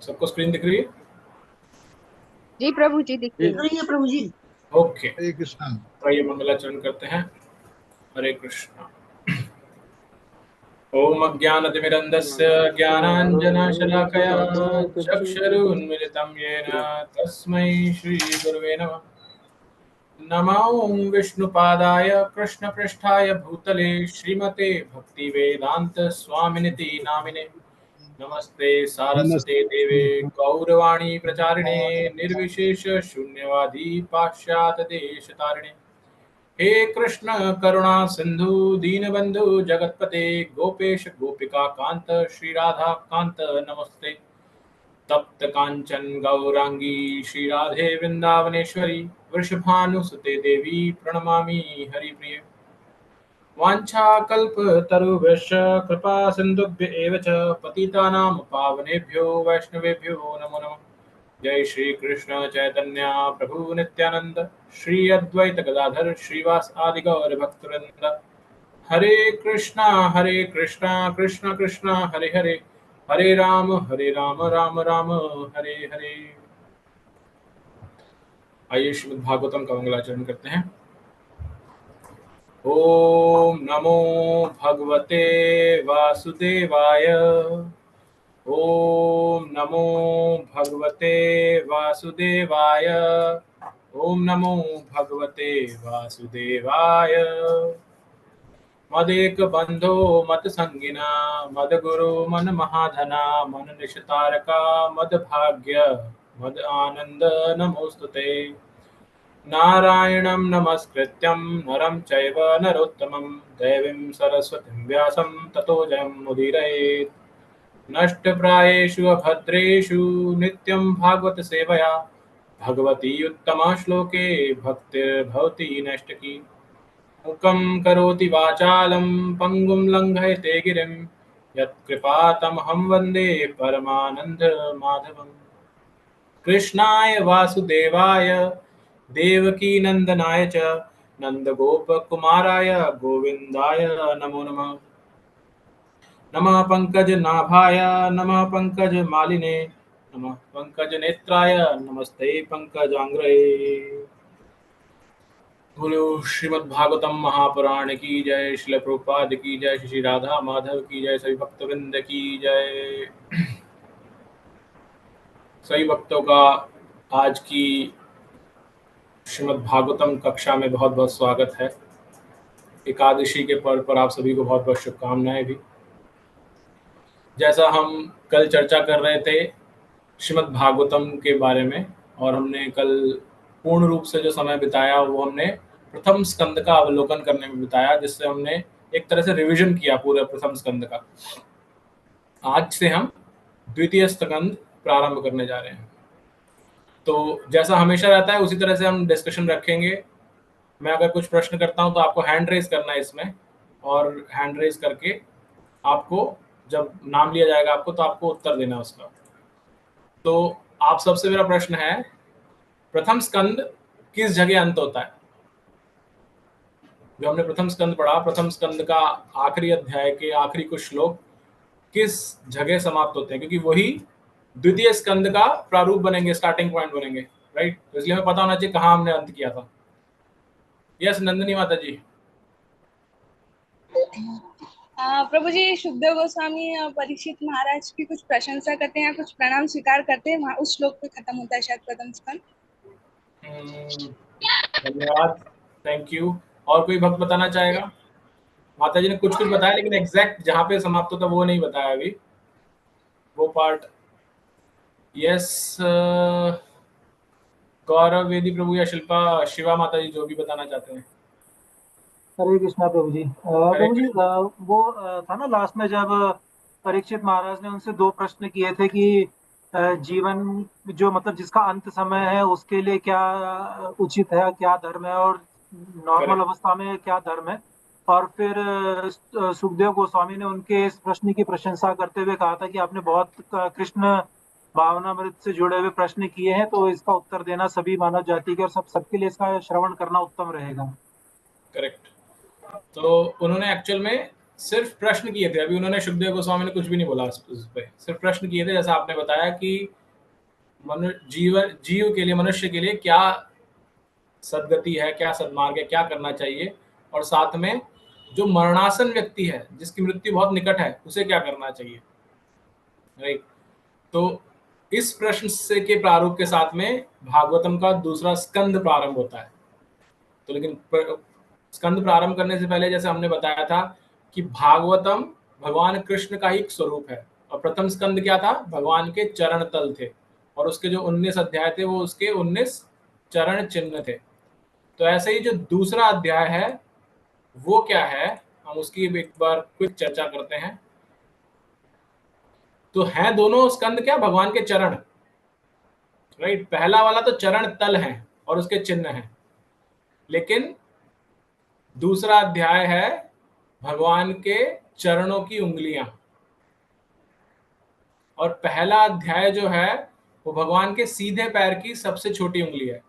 सबको स्क्रीन दिख रही है? जी प्रभु जी, दिख रही है प्रभु जी। ओके, हरे कृष्णा। तो आइए मंगलाचरण करते हैं। हरे कृष्णा। ओम अज्ञानतिमिरन्धस्य ज्ञानाञ्जनशलाकया चक्षुरुन्मिलितं येन तस्मै श्रीगुरवे नमः। नमो विष्णुपादाय कृष्णपृष्ठाय भूतले श्रीमते भक्तिवेदांत स्वामिनिति नामिने। नमस्ते सारस्वते देवे गौरवाणी प्रचारिणे निर्विशेष शून्यवादी पाश्चात्य देशतारिणे। हे कृष्ण करुणा सिंधु दीनबंधु जगतपते गोपेश गोपिका कांत श्री राधा कांत नमस्ते। तप्त कांचन गौरांगी श्री राधे वृंदावनेश्वरी वृषभानुसुते देवी प्रणमामि हरिप्रिये। वाञ्छाकल्पतरुभ्यश्च कृपा सिन्धुभ्य एव च पतितानां पावनेभ्यो वैष्णवेभ्यो नमो नमः। जय श्री कृष्ण चैतन्य प्रभु नित्यानंद श्री अद्वैत गदाधर श्रीवास आदि गौर भक्तवृंद। हरे कृष्णा कृष्ण कृष्ण हरे हरे, हरे राम राम राम हरे हरे। आइए श्रीमद् भागवतम का मंगलाचरण करते हैं। ओम नमो भगवते वासुदेवाय। ओम नमो भगवते वासुदेवाय। ओम नमो भगवते वासुदेवाय। मदेक बंधो मत संगिना मद गुरु मन महाधना मन निशतारका मद भाग्य मद आनंद नमोस्तुते। नारायणं नमस्कृत्यं नरं चैव नरोत्तमं देवीं सरस्वतीं व्यासं ततो जयमुदीरयेत्। नष्टप्रायेषु अभद्रेषु नित्यं भागवत सेवया भगवती उत्तमा श्लोके भक्तिर्भवति नैष्टिकी। मूकं करोति वाचालं पङ्गुं लङ्घयते गिरिं यत्कृपातमहं वन्दे परमानन्दमाधवम्। कृष्णाय वासुदेवाय देवकी नंदनाय च नंदगोपकुमाराय गोविंदाय नमो नमः। नमः पंकजनाभाय नमः पंकजमालिने नमः पंकजनेत्राय नमस्ते पंकजांग्रये। बोलो श्रीमद्भागवतम महापुराण की जय, श्रील प्रभुपाद की जय, श्री राधा माधव की जय, सभी भक्तवृंद की जय। सभी भक्तों का आज की श्रीमद्भागवतम कक्षा में बहुत बहुत स्वागत है। एकादशी के पर्व पर आप सभी को बहुत बहुत शुभकामनाएं भी। जैसा हम कल चर्चा कर रहे थे श्रीमद्भागवतम के बारे में, और हमने कल पूर्ण रूप से जो समय बिताया वो हमने प्रथम स्कंद का अवलोकन करने में बिताया, जिससे हमने एक तरह से रिवीजन किया पूरे प्रथम स्कंद का। आज से हम द्वितीय स्कंद प्रारंभ करने जा रहे हैं। तो जैसा हमेशा रहता है उसी तरह से हम डिस्कशन रखेंगे। मैं अगर कुछ प्रश्न करता हूं तो आपको हैंड रेज करना है इसमें, और हैंड रेज करके आपको जब नाम लिया जाएगा आपको तो आपको उत्तर देना है उसका। तो आप सबसे मेरा प्रश्न है, प्रथम स्कंद किस जगह अंत होता है? जो हमने प्रथम स्कंद पढ़ा, प्रथम स्कंद का आखिरी अध्याय के आखिरी कुछ श्लोक किस जगह समाप्त होते हैं? क्योंकि वही द्वितीय स्कंद का प्रारूप बनेंगे, स्टार्टिंग पॉइंट बनेंगे, राइट? तो इसलिए हमें पता होना चाहिए कहाँ हमने अंत किया था। यस नंदिनी माता जी। प्रभु जी, सुखदेव गोस्वामी परीक्षित महाराज की कुछ प्रशंसा करते हैं, कुछ प्रणाम स्वीकार करते हैं, वहाँ उस श्लोक पे खत्म होता है शायद प्रथम स्कंद। धन्यवाद, थैंक यू। और कोई भक्त बताना चाहेगा? माता जी ने कुछ कुछ बताया, लेकिन एग्जैक्ट जहाँ पे समाप्त होता वो नहीं बताया अभी, वो पार्ट। यस गौरव, वेदी प्रभु या शिल्पा, शिवा माता जी, जो भी बताना चाहते हैं। हरे कृष्णा प्रभु जी। प्रभु जी, वो था ना लास्ट में जब परीक्षित महाराज ने उनसे दो प्रश्न किए थे कि जीवन जो मतलब जिसका अंत समय है उसके लिए क्या उचित है, क्या धर्म है, और नॉर्मल अवस्था में क्या धर्म है। और फिर सुखदेव गोस्वामी ने उनके इस प्रश्न की प्रशंसा करते हुए कहा था कि आपने बहुत कृष्ण भावनामृत से जुड़े हुए प्रश्न किए हैं, तो इसका उत्तर देना सभी मानव जाति के और सबके लिए इसका श्रवण करना उत्तम रहेगा। करेक्ट। तो उन्होंने एक्चुअल में सिर्फ प्रश्न किए थे, अभी उन्होंने सुखदेव गोस्वामी ने कुछ भी नहीं बोला उस पे, सिर्फ प्रश्न किए थे। जैसा आपने बताया कि जीव के लिए, मनुष्य के लिए क्या सदगति है, क्या सद्मार्ग है, क्या करना चाहिए, और साथ में जो मरणासन व्यक्ति है, जिसकी मृत्यु बहुत निकट है, उसे क्या करना चाहिए, राइट। तो इस प्रश्न से के प्रारूप के साथ में भागवतम का दूसरा स्कंद प्रारंभ होता है। तो लेकिन स्कंद प्रारंभ करने से पहले जैसे हमने बताया था कि भागवतम भगवान कृष्ण का ही एक स्वरूप है, और प्रथम स्कंद क्या था, भगवान के चरण तल थे, और उसके जो 19 अध्याय थे वो उसके 19 चरण चिन्ह थे। तो ऐसे ही जो दूसरा अध्याय है वो क्या है, हम उसकी एक बार क्विक चर्चा करते हैं। तो हैं दोनों स्कंद क्या, भगवान के चरण, राइट। पहला वाला तो चरण तल है और उसके चिन्ह हैं, लेकिन दूसरा अध्याय है भगवान के चरणों की उंगलियां, और पहला अध्याय जो है वो भगवान के सीधे पैर की सबसे छोटी उंगली है।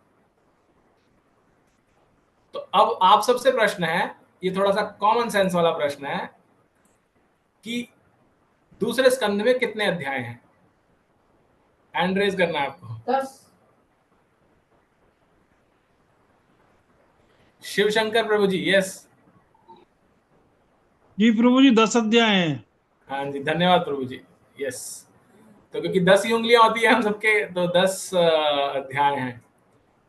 तो अब आप सबसे प्रश्न है, ये थोड़ा सा कॉमन सेंस वाला प्रश्न है कि दूसरे स्कंद में कितने अध्याय हैं। हैंड रेज करना है आपको। 10। शिव शंकर प्रभु जी, यस जी प्रभु जी 10 अध्याय हैं। हाँ जी, धन्यवाद प्रभु जी, यस। तो क्योंकि 10 ही उंगलियां होती है हम सबके, तो 10 अध्याय हैं।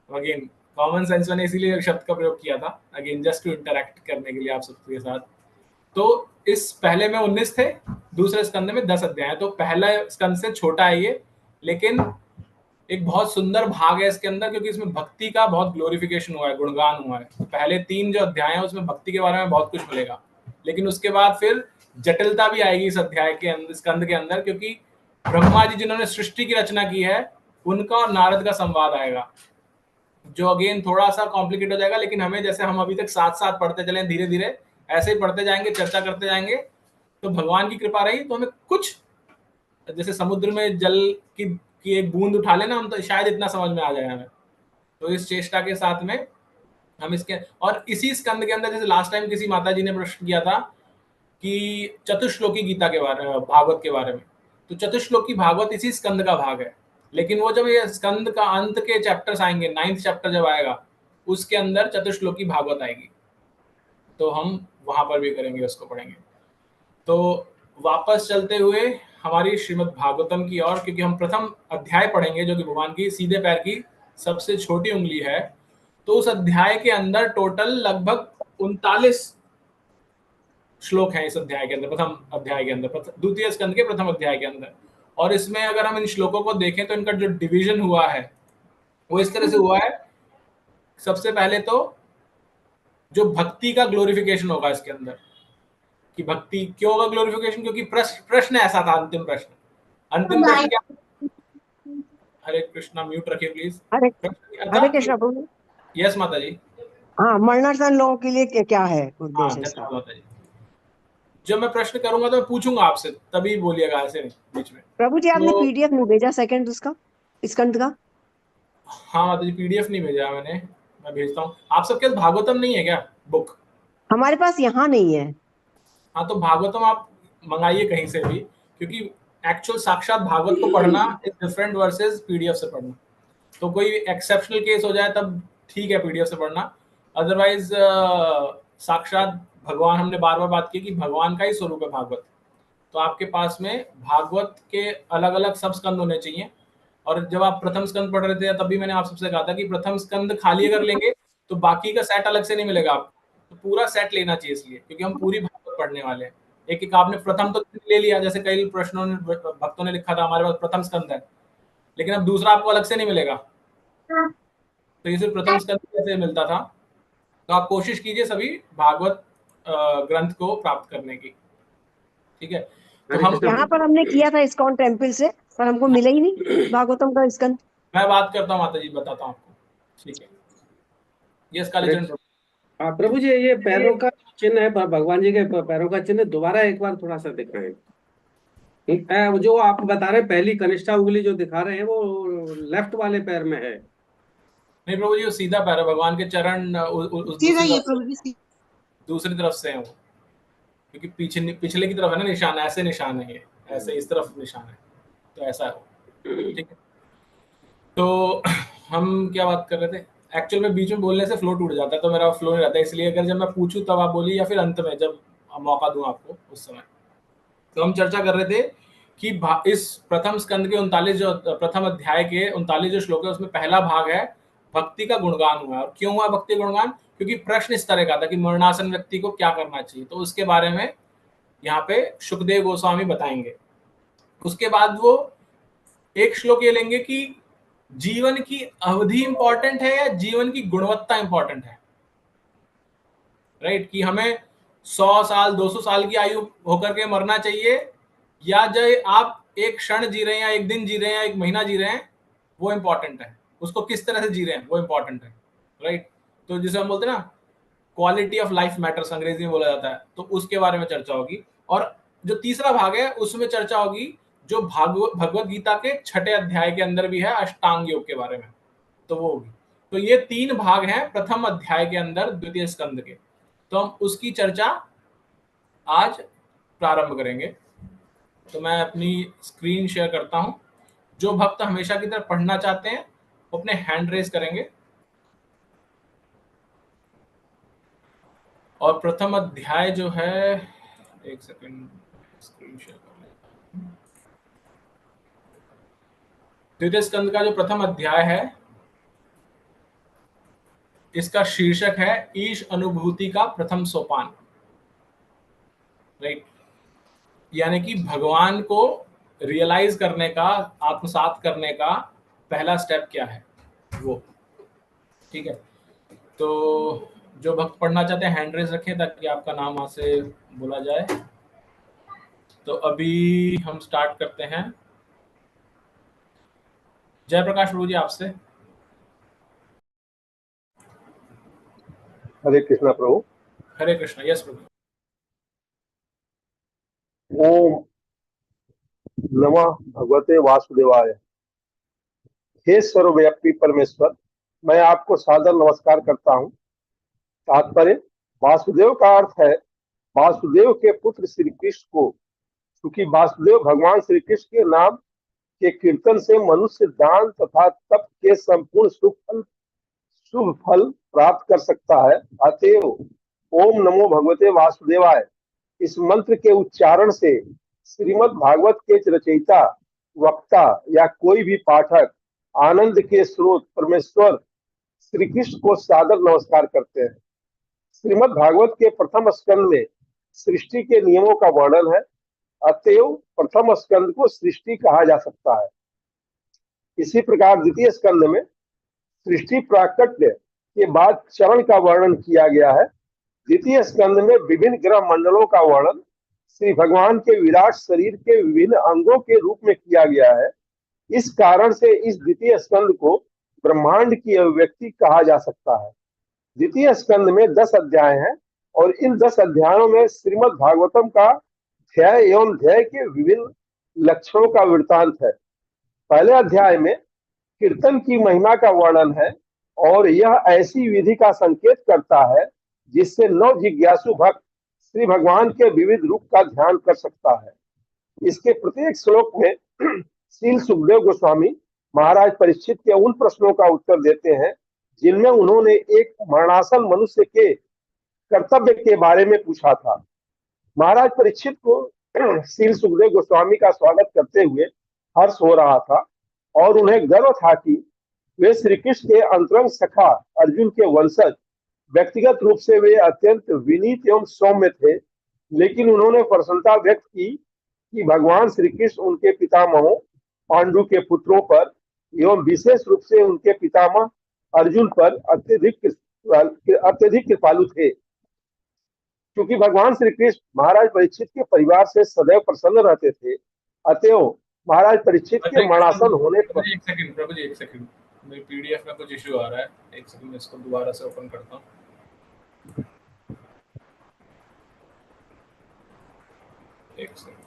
अगेन कॉमन सेंस मैंने इसीलिए शब्द का प्रयोग किया था, अगेन जस्ट टू इंटरैक्ट करने के लिए आप सबके साथ। तो इस पहले में 19 थे, दूसरे स्कंद में 10 अध्याय। तो पहला स्कंद से छोटा है ये, लेकिन एक बहुत सुंदर भाग है इसके अंदर, क्योंकि इसमें भक्ति का बहुत ग्लोरिफिकेशन हुआ है, गुणगान हुआ है। पहले 3 जो अध्याय हैं उसमें भक्ति के बारे में बहुत कुछ मिलेगा, लेकिन उसके बाद फिर जटिलता भी आएगी इस अध्याय के अंदर, स्कंद के अंदर, क्योंकि ब्रह्मा जी जिन्होंने सृष्टि की रचना की है उनका और नारद का संवाद आएगा, जो अगेन थोड़ा सा कॉम्प्लिकेट हो जाएगा। लेकिन हमें, जैसे हम अभी तक साथ साथ पढ़ते चले, धीरे धीरे ऐसे ही पढ़ते जाएंगे, चर्चा करते जाएंगे, तो भगवान की कृपा रही तो हमें कुछ, जैसे समुद्र में जल की एक बूंद उठा लेना हम, तो शायद इतना समझ में आ जाए हमें। तो इस चेष्टा के साथ में हम इसके, और इसी स्कंद के अंदर, जैसे लास्ट टाइम किसी माता जी ने प्रश्न किया था कि चतुश्लोकी गीता के बारे में, भागवत के बारे में, तो चतुश्लोकी भागवत इसी स्कंद का भाग है। लेकिन वो जब ये स्कंद का अंत के चैप्टर्स आएंगे, 9th चैप्टर जब आएगा, उसके अंदर चतुश्लोकी भागवत आएगी, तो हम वहां पर भी करेंगे, उसको पढ़ेंगे। तो वापस चलते हुए हमारी श्रीमद् भागवतम की ओर, क्योंकि हम प्रथम अध्याय पढ़ेंगे जो कि भगवान की सीधे पैर की सबसे छोटी उंगली है। तो उस अध्याय के अंदर टोटल लगभग 39 श्लोक हैं इस अध्याय के अंदर, प्रथम अध्याय के अंदर, द्वितीय स्कंद के प्रथम अध्याय के अंदर। और इसमें अगर हम इन श्लोकों को देखें तो इनका जो डिवीजन हुआ है वो इस तरह से हुआ है। सबसे पहले तो जो भक्ति का ग्लोरिफिकेशन होगा इसके अंदर, कि भक्ति क्यों होगा ग्लोरिफिकेशन, क्योंकि प्रश्न ऐसा था, अंतिम प्रश्न क्या, हरे कृष्णा, म्यूट रखिए please. Hare Krishna Prabhu. Yes माता जी। हाँ, मरणासन लोगों के लिए क्या है हाँ, उद्देश्य इसका? माता जी, जब मैं प्रश्न करूंगा तो मैं पूछूंगा आपसे, तभी बोलिएगा, ऐसे नहीं बीच में। प्रभु जी आपने तो पीडीएफ में भेजा सेकंड उसका, स्कंद का? हाँ माता जी, पीडीएफ नहीं भेजा मैंने, मैं भेजता हूँ। आप सबके पास भागवतम नहीं है क्या, बुक? हमारे पास यहाँ नहीं है। हाँ, तो भागवतम आप मंगाइए कहीं से भी, क्योंकि एक्चुअल साक्षात भागवत को पढ़ना इज डिफरेंट वर्सेस पीडीएफ से पढ़ना। तो कोई एक्सेप्शनल केस हो जाए तब ठीक है पीडीएफ से पढ़ना, अदरवाइज साक्षात भगवान, हमने बार बार बात की कि भगवान का ही स्वरूप है भागवत। तो आपके पास में भागवत के अलग अलग सब स्कंद होने चाहिए। और जब आप प्रथम स्कंद पढ़ रहे थे तभी मैंने आप सबसे कहा था कि प्रथम स्कंद खाली अगर लेंगे तो बाकी का सेट अलग से नहीं मिलेगा आपको, तो पूरा सेट लेना चाहिए, इसलिए क्योंकि हम पूरी भागवत पढ़ने वाले हैं। एक एक आपने प्रथम तो ले लिया, जैसे कई प्रश्नों ने, भक्तों ने लिखा था हमारे पास प्रथम स्कंद है, लेकिन अब दूसरा आपको अलग से नहीं मिलेगा। तो ये सिर्फ प्रथम स्कंद से मिलता था। तो आप कोशिश कीजिए सभी भागवत ग्रंथ को प्राप्त करने की, ठीक है। तो हम यहाँ पर हमने किया था इस्कॉन टेम्पल से, पर हमको मिला ही नहीं भागवतम का स्कंद। मैं बात करता हूँ माता जी, बताता हूँ आपको, ठीक है। यस कालीचरण प्रभु जी, ये पैरों का चिन्ह है, भगवान जी के पैरों का चिन्ह, दोबारा एक बार थोड़ा सा दिखाएं। जो आप बता रहे हैं पहली कनिष्ठा उंगली जो दिखा रहे हैं वो लेफ्ट वाले पैर में है? नहीं प्रभु जी, वो सीधा पैर है, भगवान के चरण दूसरी तरफ से हैं वो, क्योंकि पिछले की तरफ है ना निशान, ऐसे निशान है, ये ऐसे इस तरफ निशान है, तो ऐसा है। ठीक है, तो हम क्या बात कर रहे थे? एक्चुअल में बीच में बोलने से फ्लो टूट जाता है, तो मेरा फ्लो नहीं रहता है, इसलिए अगर जब मैं पूछूं तब आप बोलिए, या फिर अंत में जब मौका दूं आपको उस समय। तो हम चर्चा कर रहे थे कि इस प्रथम स्कंद के 39 जो प्रथम अध्याय के 39 जो श्लोक है, उसमें पहला भाग है भक्ति का गुणगान हुआ। और क्यों हुआ भक्ति गुणगान? क्योंकि प्रश्न इस तरह का था कि मरणासन व्यक्ति को क्या करना चाहिए, तो उसके बारे में यहाँ पे सुखदेव गोस्वामी बताएंगे। उसके बाद वो एक श्लोक ये लेंगे कि जीवन की अवधि इंपॉर्टेंट है या जीवन की गुणवत्ता इंपॉर्टेंट है, राइट? कि हमें 100 साल 200 साल की आयु होकर के मरना चाहिए, या जो आप एक क्षण जी रहे हैं, या एक दिन जी रहे हैं, या एक महीना जी रहे हैं, वो इंपॉर्टेंट है। उसको किस तरह से जी रहे हैं वो इंपॉर्टेंट है, राइट? तो जिसे हम बोलते हैं ना क्वालिटी ऑफ लाइफ मैटर्स, अंग्रेजी में बोला जाता है, तो उसके बारे में चर्चा होगी। और जो तीसरा भाग है उसमें चर्चा होगी जो भगवत गीता के 6ठे अध्याय के अंदर भी है, अष्टांग योग के बारे में, तो वो होगी। तो ये 3 भाग हैं प्रथम अध्याय के अंदर द्वितीय स्कंद के, तो हम उसकी चर्चा आज प्रारंभ करेंगे। तो मैं अपनी स्क्रीन शेयर करता हूं। जो भक्त हमेशा की तरह पढ़ना चाहते हैं वो अपने हैंड रेज करेंगे, और प्रथम अध्याय जो है, एक सेकंड स्क्रीन शेयर कर लें। द्वितीय स्कंद का जो प्रथम अध्याय है, इसका शीर्षक है ईश अनुभूति का प्रथम सोपान, राइट? यानी कि भगवान को रियलाइज करने का, आत्मसात करने का पहला स्टेप क्या है वो। ठीक है, तो जो भक्त पढ़ना चाहते हैं हैंड रेज रखें ताकि आपका नाम वहां से बोला जाए। तो अभी हम स्टार्ट करते हैं। जय प्रकाश प्रभु जी, आपसे। हरे कृष्णा प्रभु। हरे कृष्णा। यस प्रभु। ओम नमः भगवते वासुदेवाय। हे सर्वव्यापी परमेश्वर, मैं आपको सादर नमस्कार करता हूँ। तात्पर्य, वासुदेव का अर्थ है वासुदेव के पुत्र श्री कृष्ण को, क्योंकि वासुदेव भगवान श्री कृष्ण के नाम के कीर्तन से मनुष्य दान तथा तप के संपूर्ण शुभ फल प्राप्त कर सकता है। अतएव ओम नमो भगवते वासुदेवाय इस मंत्र के उच्चारण से श्रीमद् भागवत के रचयिता, वक्ता या कोई भी पाठक आनंद के स्रोत परमेश्वर श्री कृष्ण को सादर नमस्कार करते हैं। श्रीमद् भागवत के प्रथम स्कंद में सृष्टि के नियमों का वर्णन है, अतएव प्रथम स्कंद को सृष्टि कहा जा सकता है। इसी प्रकार द्वितीय स्कंद में सृष्टि प्राकट्य के बाद चरण का वर्णन किया गया है। द्वितीय स्कंद में विभिन्न ग्रह मंडलों का वर्णन श्री भगवान के विराट शरीर के विभिन्न अंगों के रूप में किया गया है। इस कारण से इस द्वितीय स्कंद को ब्रह्मांड की अभिव्यक्ति कहा जा सकता है। द्वितीय स्कंद में 10 अध्याय हैं और इन 10 अध्यायों में श्रीमद् भागवतम का ध्येय एवं ध्येय के विभिन्न लक्षणों का वृत्तांत है। पहले अध्याय में कीर्तन की महिमा का वर्णन है और यह ऐसी विधि का संकेत करता है जिससे नव जिज्ञासु भक्त श्री भगवान के विविध रूप का ध्यान कर सकता है। इसके प्रत्येक श्लोक में श्री सुखदेव गोस्वामी महाराज परीक्षित के उन प्रश्नों का उत्तर देते हैं जिनमें उन्होंने एक मरणासन मनुष्य के कर्तव्य के बारे में पूछा था। महाराज परीक्षित को श्री सुखदेव गोस्वामी का स्वागत करते हुए हर्ष हो रहा था और उन्हें गर्व था कि वे श्री कृष्ण के अंतरंग सखा अर्जुन के वंशज। व्यक्तिगत रूप से वे अत्यंत विनीत एवं सौम्य थे, लेकिन उन्होंने प्रसन्नता व्यक्त की कि भगवान श्री कृष्ण उनके पितामहों पांडु के पुत्रों पर एवं विशेष रूप से उनके पितामह अर्जुन पर अत्यधिक कृपालु थे। क्योंकि भगवान श्री कृष्ण महाराज परीक्षित के परिवार से सदैव प्रसन्न रहते थे, अतएव महाराज परीक्षित के मरणासन होने पर। एक सेकंड प्रभु जी, एक सेकंड, मेरी पीडीएफ में कुछ इश्यू आ रहा है। एक सेकंड, मैं इसको दोबारा से ओपन करता हूँ। एक सेकंड।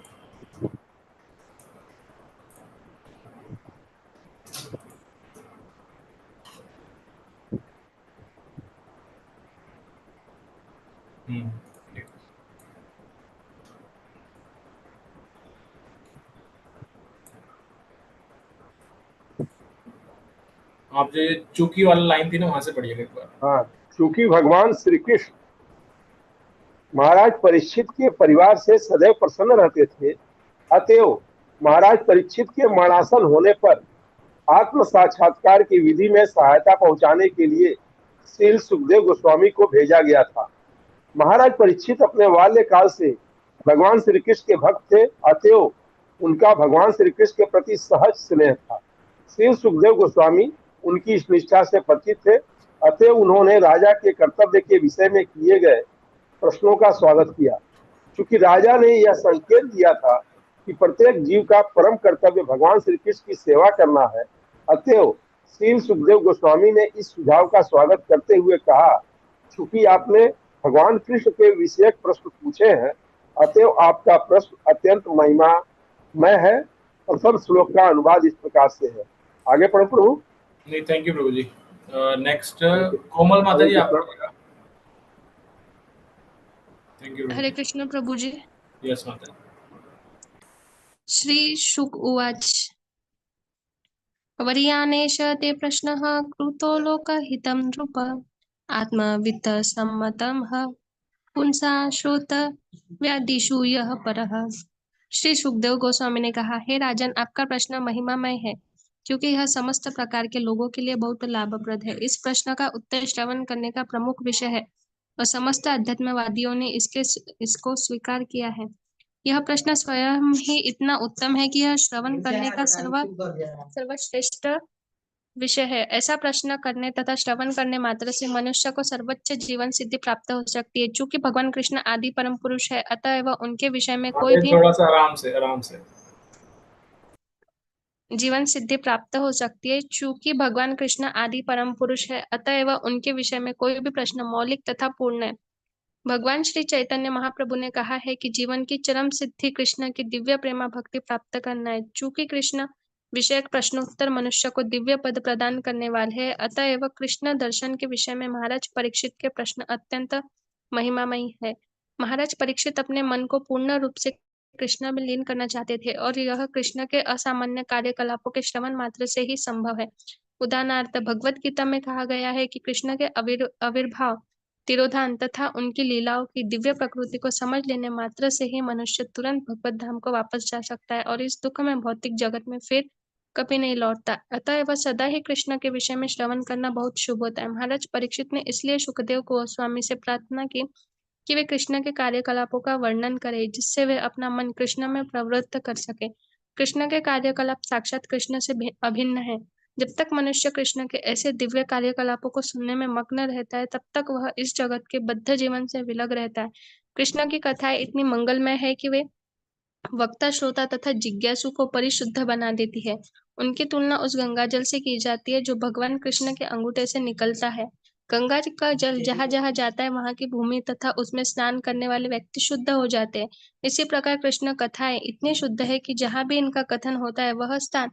आप जो चूकी वाला लाइन थी ना वहां से पढ़िएगा एक बार। हाँ, चूंकि भगवान श्री कृष्ण महाराज परीक्षित के परिवार से सदैव प्रसन्न रहते थे, अतएव महाराज परीक्षित के मरणासन होने पर आत्म साक्षात्कार की विधि में सहायता पहुंचाने के लिए श्री सुखदेव गोस्वामी को भेजा गया था। महाराज परीक्षित अपने बाल्यकाल से भगवान श्री कृष्ण के भक्त थे, अतएव उनका भगवान श्री कृष्ण के प्रति सहज स्नेह था। श्री सुखदेव गोस्वामी उनकी इस निष्ठा से परिचित थे, अतएव उन्होंने राजा के कर्तव्य के विषय में किए गए प्रश्नों का स्वागत किया। क्योंकि राजा ने यह संकेत दिया था कि प्रत्येक जीव का परम कर्तव्य भगवान श्री कृष्ण की सेवा करना है, अतएव श्री सुखदेव गोस्वामी ने इस सुझाव का स्वागत करते हुए कहा, चूंकि आपने भगवान कृष्ण के विषयक प्रश्न पूछे हैं, अतएव आपका प्रश्न अत्यंत महिमामय है। प्रथम श्लोक का अनुवाद इस प्रकार से है। आगे पढ़ो प्रभु। नहीं, थैंक यू प्रभु जी। नेक्स्ट कोमल माता जी, आप पढ़िएगा। Thank you. हरे कृष्ण प्रभु जी। यस माता। श्री शुक उवाच वर्यानेश ते प्रश्नः कृतो लोकहितं नृप आत्मवित्तसम्मतं पुंसा श्रोत व्यादिषु यः परः। श्री सुखदेव गोस्वामी ने कहा, हे राजन, आपका प्रश्न महिमामय है क्योंकि यह समस्त प्रकार के लोगों के लिए बहुत लाभप्रद है। इस प्रश्न का उत्तर श्रवण करने का प्रमुख विषय है और समस्त अध्यात्मवादियों ने इसको स्वीकार किया है। यह प्रश्न स्वयं ही इतना उत्तम है कि यह श्रवण करने का सर्वश्रेष्ठ विषय है। ऐसा प्रश्न करने तथा श्रवण करने मात्र से मनुष्य को सर्वोच्च जीवन सिद्धि प्राप्त हो सकती है। चूंकि भगवान कृष्ण आदि परम पुरुष है, अतएव उनके विषय में कोई भी थोड़ा सा आराम से जीवन सिद्धि प्राप्त हो सकती है। चूंकि भगवान कृष्ण आदि परम पुरुष है, अतएव उनके विषय में कोई भी प्रश्न मौलिक तथा पूर्ण है। भगवान श्री चैतन्य महाप्रभु ने कहा है कि जीवन की चरम सिद्धि कृष्ण की दिव्य प्रेमा भक्ति प्राप्त करना है। चूंकि कृष्ण विषयक प्रश्नोत्तर मनुष्य को दिव्य पद प्रदान करने वाले हैं, अतएव कृष्ण दर्शन के विषय में महाराज परीक्षित के प्रश्न अत्यंत महिमामयी है। महाराज परीक्षित अपने मन को पूर्ण रूप से कृष्ण में लीन करना चाहते थे और यह कृष्ण के असामान्य कार्यकलापों के श्रवण मात्र से ही संभव है। उदाहरणार्थ भगवत गीता में कहा गया है कि कृष्ण के आविर्भाव, तिरोधान तथा उनकी लीलाओं की दिव्य प्रकृति को समझ लेने मात्र से ही मनुष्य तुरंत भगवत धाम को वापस जा सकता है और इस दुख में भौतिक जगत में फिर कभी नहीं लौटता। अतः वह सदा ही कृष्ण के विषय में श्रवण करना बहुत शुभ होता है। महाराज परीक्षित ने इसलिए सुखदेव गोस्वामी से प्रार्थना की कि वे कृष्ण के कार्यकलापों का वर्णन करें, जिससे वे अपना मन कृष्ण में प्रवृत्त कर सके। कृष्ण के कार्यकलाप साक्षात कृष्ण से अभिन्न है। जब तक मनुष्य कृष्ण के ऐसे दिव्य कार्यकलापों को सुनने में मग्न रहता है, तब तक वह इस जगत के बद्ध जीवन से विलग रहता है। कृष्ण की कथाएं इतनी मंगलमय है कि वे वक्ता, श्रोता तथा जिज्ञासु को परिशुद्ध बना देती है। उनकी तुलना उस गंगा जल से की जाती है जो भगवान कृष्ण के अंगूठे से निकलता है। गंगा का जल जहाँ जहाँ जाता है, वहाँ की भूमि तथा उसमें स्नान करने वाले व्यक्ति शुद्ध हो जाते हैं। इसी प्रकार कृष्ण कथाएं इतनी शुद्ध है कि जहाँ भी इनका कथन होता है, वह स्थान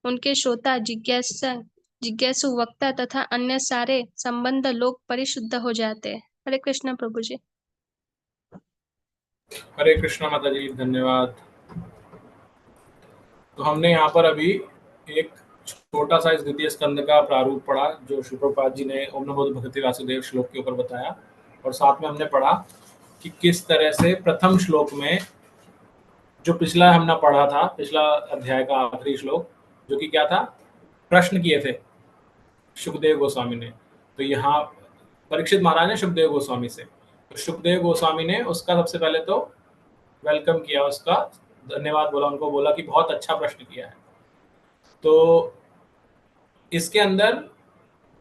उनके श्रोता, जिज्ञासु, वक्ता तथा अन्य सारे संबंध लोग परिशुद्ध हो जाते हैं। हरे कृष्ण प्रभु जी। हरे कृष्ण माता जी, धन्यवाद। तो हमने यहाँ पर अभी एक छोटा सा इस द्वितीय स्कंद का प्रारूप पढ़ा जो श्री प्रभुपाद जी ने ओम नमो भगवते वासुदेव श्लोक के ऊपर बताया, और साथ में हमने पढ़ा कि किस तरह से प्रथम श्लोक में जो पिछला हमने पढ़ा था, पिछला अध्याय का आखिरी श्लोक, जो कि क्या था, प्रश्न किए थे सुखदेव गोस्वामी ने। तो यहाँ परीक्षित महाराज ने सुखदेव गोस्वामी से, तो सुखदेव गोस्वामी ने उसका सबसे पहले तो वेलकम किया, उसका धन्यवाद बोला, उनको बोला कि बहुत अच्छा प्रश्न किया है। तो इसके अंदर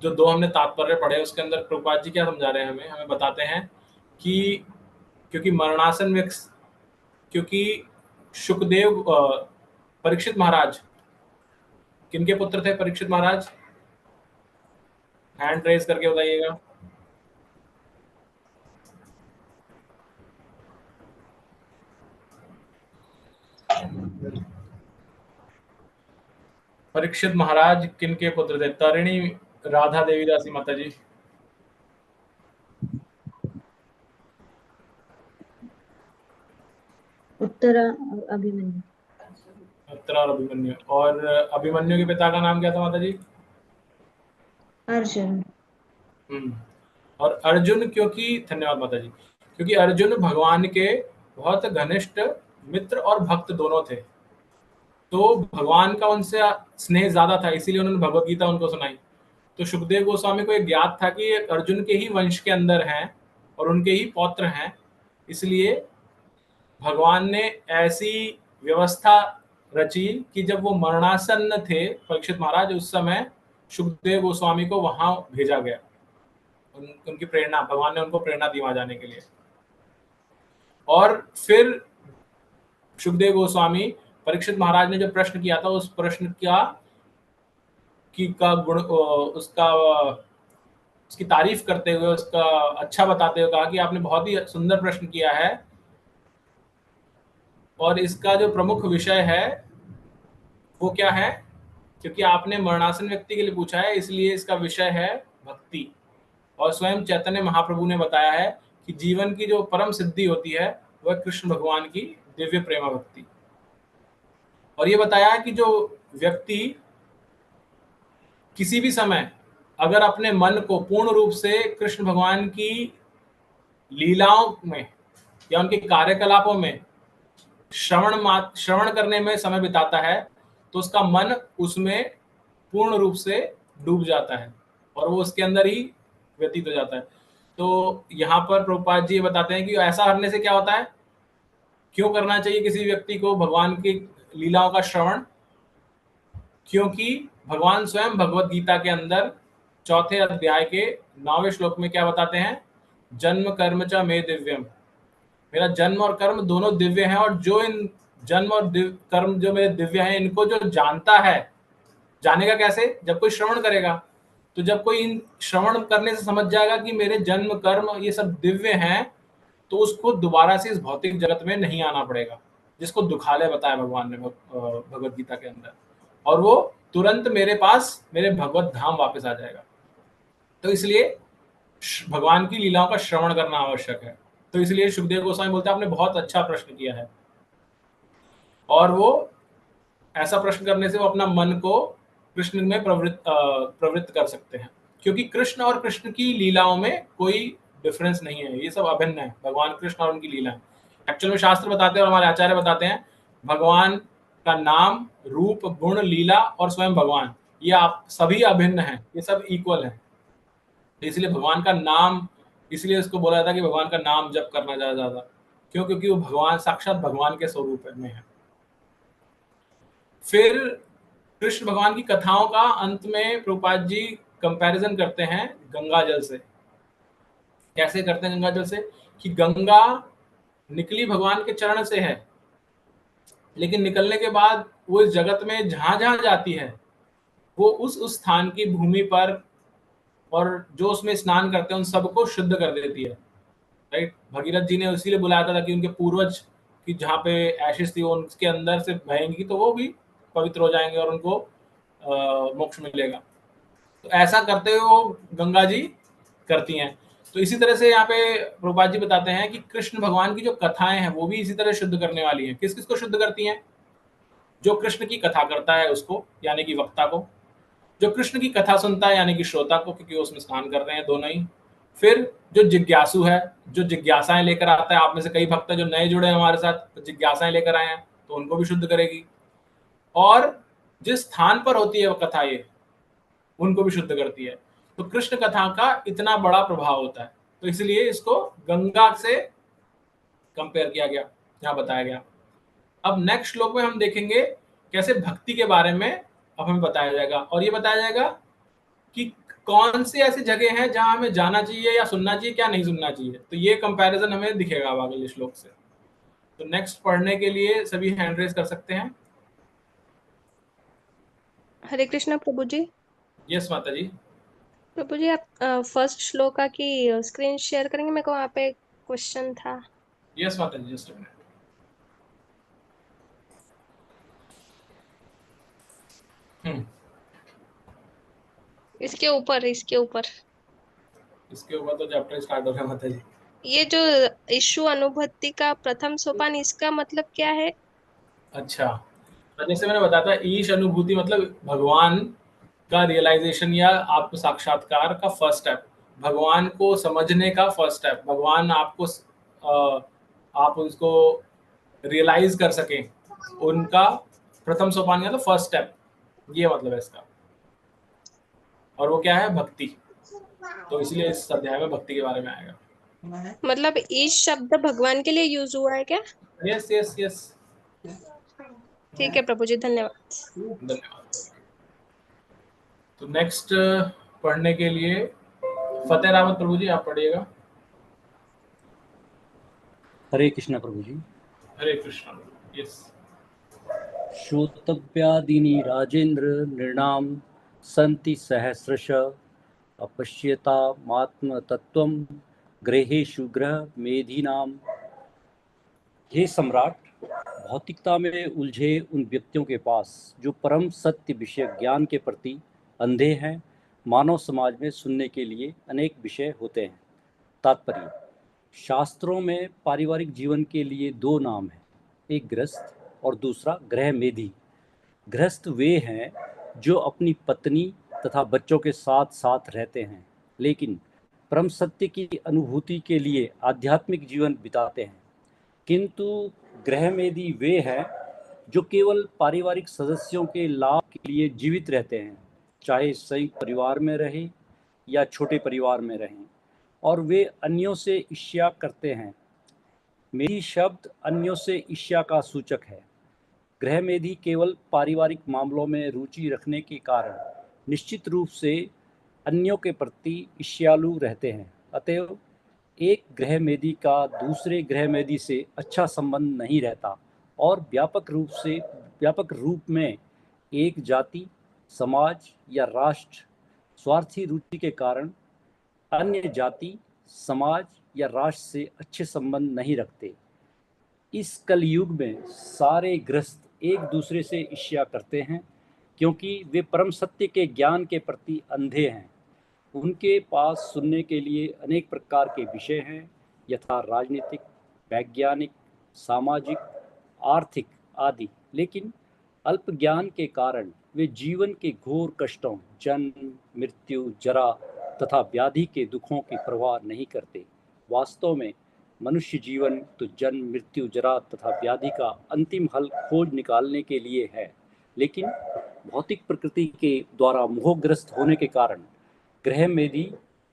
जो दो हमने तात्पर्य पढ़े, उसके अंदर प्रभुपाद जी क्या समझा रहे हैं, हमें बताते हैं कि क्योंकि मरणासन में, क्योंकि सुखदेव परीक्षित महाराज किनके पुत्र थे? परीक्षित महाराज हैंड रेज करके बताइएगा। परीक्षित महाराज किनके पुत्र थे? तारिणी राधा देवी दासी माता जी। उत्तरा अभिमन्यु। उत्तरा और अभिमन्यु। और अभिमन्यु के पिता का नाम क्या था माता जी? अर्जुन। और अर्जुन क्योंकि, धन्यवाद माता जी, क्योंकि अर्जुन भगवान के बहुत घनिष्ठ मित्र और भक्त दोनों थे, तो भगवान का उनसे स्नेह ज्यादा था, इसीलिए उन्होंने भगवत गीता उनको सुनाई। तो सुखदेव गोस्वामी को एक ज्ञात था कि ये अर्जुन के ही वंश के अंदर हैं और उनके ही पौत्र हैं, इसलिए भगवान ने ऐसी व्यवस्था रची कि जब वो मरणासन्न थे परीक्षित महाराज, उस समय सुखदेव गोस्वामी को वहां भेजा गया। उनकी प्रेरणा, भगवान ने उनको प्रेरणा दी वहां जाने के लिए। और फिर सुखदेव गोस्वामी, परीक्षित महाराज ने जो प्रश्न किया था, उस प्रश्न का गुण, उसकी तारीफ करते हुए, उसका अच्छा बताते हुए कहा कि आपने बहुत ही सुंदर प्रश्न किया है और इसका जो प्रमुख विषय है वो क्या है, क्योंकि आपने मरणासन व्यक्ति के लिए पूछा है, इसलिए इसका विषय है भक्ति। और स्वयं चैतन्य महाप्रभु ने बताया है कि जीवन की जो परम सिद्धि होती है वह कृष्ण भगवान की दिव्य प्रेमा भक्ति। और ये बताया है कि जो व्यक्ति किसी भी समय अगर अपने मन को पूर्ण रूप से कृष्ण भगवान की लीलाओं में या उनके कार्यकलापों में श्रवण करने में समय बिताता है, तो उसका मन उसमें पूर्ण रूप से डूब जाता है और वो उसके अंदर ही व्यतीत हो जाता है। तो यहाँ पर प्रभुपाद जी बताते हैं कि ऐसा करने से क्या होता है, क्यों करना चाहिए किसी व्यक्ति को भगवान की लीलाओं का श्रवण, क्योंकि भगवान स्वयं भगवत गीता के अंदर 4थे अध्याय के 9वें श्लोक में क्या बताते हैं, जन्म कर्म च मे दिव्यम, मेरा जन्म और कर्म दोनों दिव्य हैं, और जो इन जन्म और कर्म जो मेरे दिव्य हैं, इनको जो जानता है, जानेगा कैसे, जब कोई श्रवण करेगा। तो जब कोई इन श्रवण करने से समझ जाएगा कि मेरे जन्म कर्म ये सब दिव्य हैं, तो उसको दोबारा से इस भौतिक जगत में नहीं आना पड़ेगा, जिसको दुखालय बताया भगवान ने भगवत गीता के अंदर, और वो तुरंत मेरे पास, मेरे भगवत धाम वापस आ जाएगा। तो इसलिए भगवान की लीलाओं का श्रवण करना आवश्यक है। तो इसलिए सुखदेव गोस्वामी बोलते हैं आपने बहुत अच्छा प्रश्न किया है, और वो ऐसा प्रश्न करने से वो अपना मन को कृष्ण में प्रवृत्त कर सकते हैं, क्योंकि कृष्ण और कृष्ण की लीलाओं में कोई डिफरेंस नहीं है, ये सब अभिन्न है, भगवान कृष्ण और उनकी लीला। एक्चुअल में शास्त्र बताते हैं और हमारे आचार्य बताते हैं, भगवान का नाम, रूप, गुण, लीला और स्वयं भगवान, ये आप सभी अभिन्न हैं, ये सब इक्वल है। इसलिए भगवान का नाम, इसलिए इसको बोला जाता है कि भगवान का नाम जप करना ज्यादा, क्यों, क्योंकि वो भगवान, साक्षात भगवान के स्वरूप में है। फिर कृष्ण भगवान की कथाओं का अंत में प्रभुपाद जी कंपैरिजन करते हैं गंगा जल से। कैसे करते हैं गंगा जल से, कि गंगा निकली भगवान के चरण से है, लेकिन निकलने के बाद वो इस जगत में जहां जहां जाती है, वो उस स्थान की भूमि पर और जो उसमें स्नान करते हैं उन सबको शुद्ध कर देती है। राइट, भगीरथ जी ने इसीलिए बुलाया था कि उनके पूर्वज की जहाँ पे एशेस थी वो उनके अंदर से बहेंगी, तो वो भी पवित्र हो जाएंगे और उनको मोक्ष मिलेगा। तो ऐसा करते हुए वो गंगा जी करती हैं। तो इसी तरह से यहाँ पे प्रभुपाद जी बताते हैं कि कृष्ण भगवान की जो कथाएं हैं वो भी इसी तरह शुद्ध करने वाली हैं। किस किस को शुद्ध करती हैं, जो कृष्ण की कथा करता है उसको, यानी कि वक्ता को, जो कृष्ण की कथा सुनता है यानी कि श्रोता को, क्योंकि वो उसमें स्नान कर रहे हैं दोनों ही। फिर जो जिज्ञासु है, जो जिज्ञासाएं लेकर आता है, आप में से कई भक्त जो नए जुड़े हैं हमारे साथ, तो जिज्ञासाएं लेकर आए हैं, तो उनको भी शुद्ध करेगी। और जिस स्थान पर होती है वो कथा, ये उनको भी शुद्ध करती है। तो कृष्ण कथा का इतना बड़ा प्रभाव होता है, तो इसलिए इसको गंगा से कंपेयर किया गया, यहाँ बताया गया। अब नेक्स्ट श्लोक में हम देखेंगे कैसे भक्ति के बारे में अब हमें बताया जाएगा, और ये बताया जाएगा कि कौन सी ऐसी जगह है जहां हमें जाना चाहिए या सुनना चाहिए, क्या नहीं सुनना चाहिए। तो ये कंपैरिजन हमें दिखेगा अब अगले श्लोक से। तो नेक्स्ट पढ़ने के लिए सभी हैंड रेज कर सकते हैं। हरे कृष्णा प्रभु जी। यस माता जी। प्रभु जी आप फर्स्ट श्लोका की स्क्रीन शेयर करेंगे, मेरे को वहाँ पे क्वेश्चन था। यस माता जी, जस्ट अ मिनट। इसके ऊपर तो चैप्टर स्टार्ट हो गया माता जी। ये जो ईशु अनुभूति का प्रथम सोपान, इसका मतलब क्या है? अच्छा, तो जैसे मैंने बताया था, ईश अनुभूति मतलब भगवान का रियलाइजेशन या आत्म साक्षात्कार का फर्स्ट स्टेप, भगवान को समझने का फर्स्ट स्टेप, भगवान आपको आप उसको रियलाइज कर सकें, उनका प्रथम सोपान या तो फर्स्ट स्टेप, ये मतलब है इसका। और वो क्या है? भक्ति। तो इसलिए इस अध्याय में भक्ति के बारे में आएगा। मतलब ईश शब्द भगवान के लिए यूज हुआ है क्या? यस यस यस, ठीक है प्रभु जी, धन्यवाद। धन्यवाद। तो नेक्स्ट पढ़ने के लिए फतेह रावत प्रभु जी आप पढ़िएगा। हरे कृष्णा प्रभु जी। हरे कृष्णा। यस। श्रोतव्यादीनि राजेंद्र नृणाम सन्ति सहस्रश अपश्यतामात्म तत्वम ग्रहेषु ग्रह मेधीनाम। हे सम्राट, भौतिकता में उलझे उन व्यक्तियों के पास जो परम सत्य विषय ज्ञान के प्रति अंधे हैं, मानव समाज में सुनने के लिए अनेक विषय होते हैं। तात्पर्य: शास्त्रों में पारिवारिक जीवन के लिए दो नाम हैं, एक गृहस्थ और दूसरा गृह मेधी। गृहस्थ वे हैं जो अपनी पत्नी तथा बच्चों के साथ साथ रहते हैं, लेकिन परम सत्य की अनुभूति के लिए आध्यात्मिक जीवन बिताते हैं। किंतु गृहमेधी वे हैं जो केवल पारिवारिक सदस्यों के लाभ के लिए जीवित रहते हैं, चाहे संयुक्त परिवार में रहें या छोटे परिवार में रहें, और वे अन्यों से ईर्ष्या करते हैं। मेधी शब्द अन्यों से ईर्ष्या का सूचक है। गृहमेधी केवल पारिवारिक मामलों में रुचि रखने के कारण निश्चित रूप से अन्यों के प्रति ईर्ष्यालु रहते हैं। अतएव एक गृहमेधी का दूसरे गृहमेधी से अच्छा संबंध नहीं रहता और व्यापक रूप में एक जाति, समाज या राष्ट्र स्वार्थी रुचि के कारण अन्य जाति, समाज या राष्ट्र से अच्छे संबंध नहीं रखते। इस कलयुग में सारे गृहस्थ एक दूसरे से ईर्ष्या करते हैं, क्योंकि वे परम सत्य के ज्ञान के प्रति अंधे हैं। उनके पास सुनने के लिए अनेक प्रकार के विषय हैं, यथा राजनीतिक, वैज्ञानिक, सामाजिक, आर्थिक आदि, लेकिन अल्प ज्ञान के कारण वे जीवन के घोर कष्टों, जन्म, मृत्यु, जरा तथा व्याधि के दुखों की परवाह नहीं करते। वास्तव में मनुष्य जीवन तो जन्म, मृत्यु, जरा तथा व्याधि का अंतिम हल खोज निकालने के लिए है, लेकिन भौतिक प्रकृति के द्वारा मोहग्रस्त होने के कारण गृहमेधी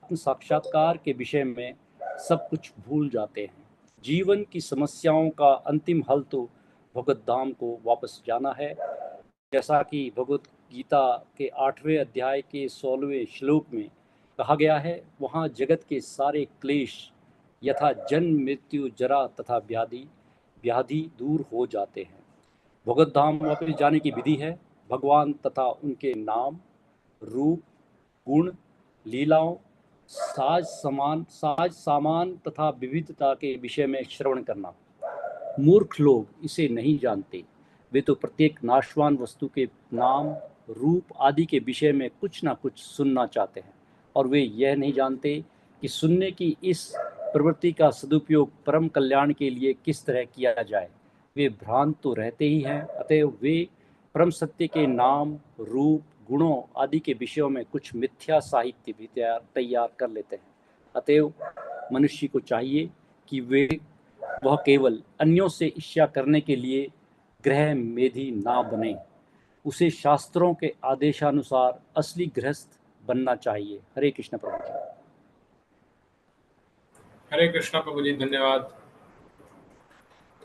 आत्म साक्षात्कार के विषय में सब कुछ भूल जाते हैं। जीवन की समस्याओं का अंतिम हल तो भगवत धाम को वापस जाना है, जैसा कि भगवत गीता के 8वें अध्याय के 16वें श्लोक में कहा गया है। वहाँ जगत के सारे क्लेश यथा जन्म, मृत्यु, जरा तथा व्याधि दूर हो जाते हैं। भगवत धाम वापस जाने की विधि है भगवान तथा उनके नाम, रूप, गुण, लीलाओं, साज सामान तथा विविधता के विषय में श्रवण करना। मूर्ख लोग इसे नहीं जानते। वे तो प्रत्येक नाशवान वस्तु के नाम, रूप आदि के विषय में कुछ ना कुछ सुनना चाहते हैं, और वे यह नहीं जानते कि सुनने की इस प्रवृत्ति का सदुपयोग परम कल्याण के लिए किस तरह किया जाए। वे भ्रांत तो रहते ही हैं, अतएव वे परम सत्य के नाम, रूप, गुणों आदि के विषयों में कुछ मिथ्या साहित्य भी तैयार कर लेते हैं। अतएव मनुष्य को चाहिए कि वह केवल अन्यों से ईर्ष्या करने के लिए गृह मेधी ना बने। उसे शास्त्रों के आदेशानुसार असली गृहस्थ बनना चाहिए। हरे कृष्ण प्रभु जी। हरे कृष्णा प्रभु जी, धन्यवाद।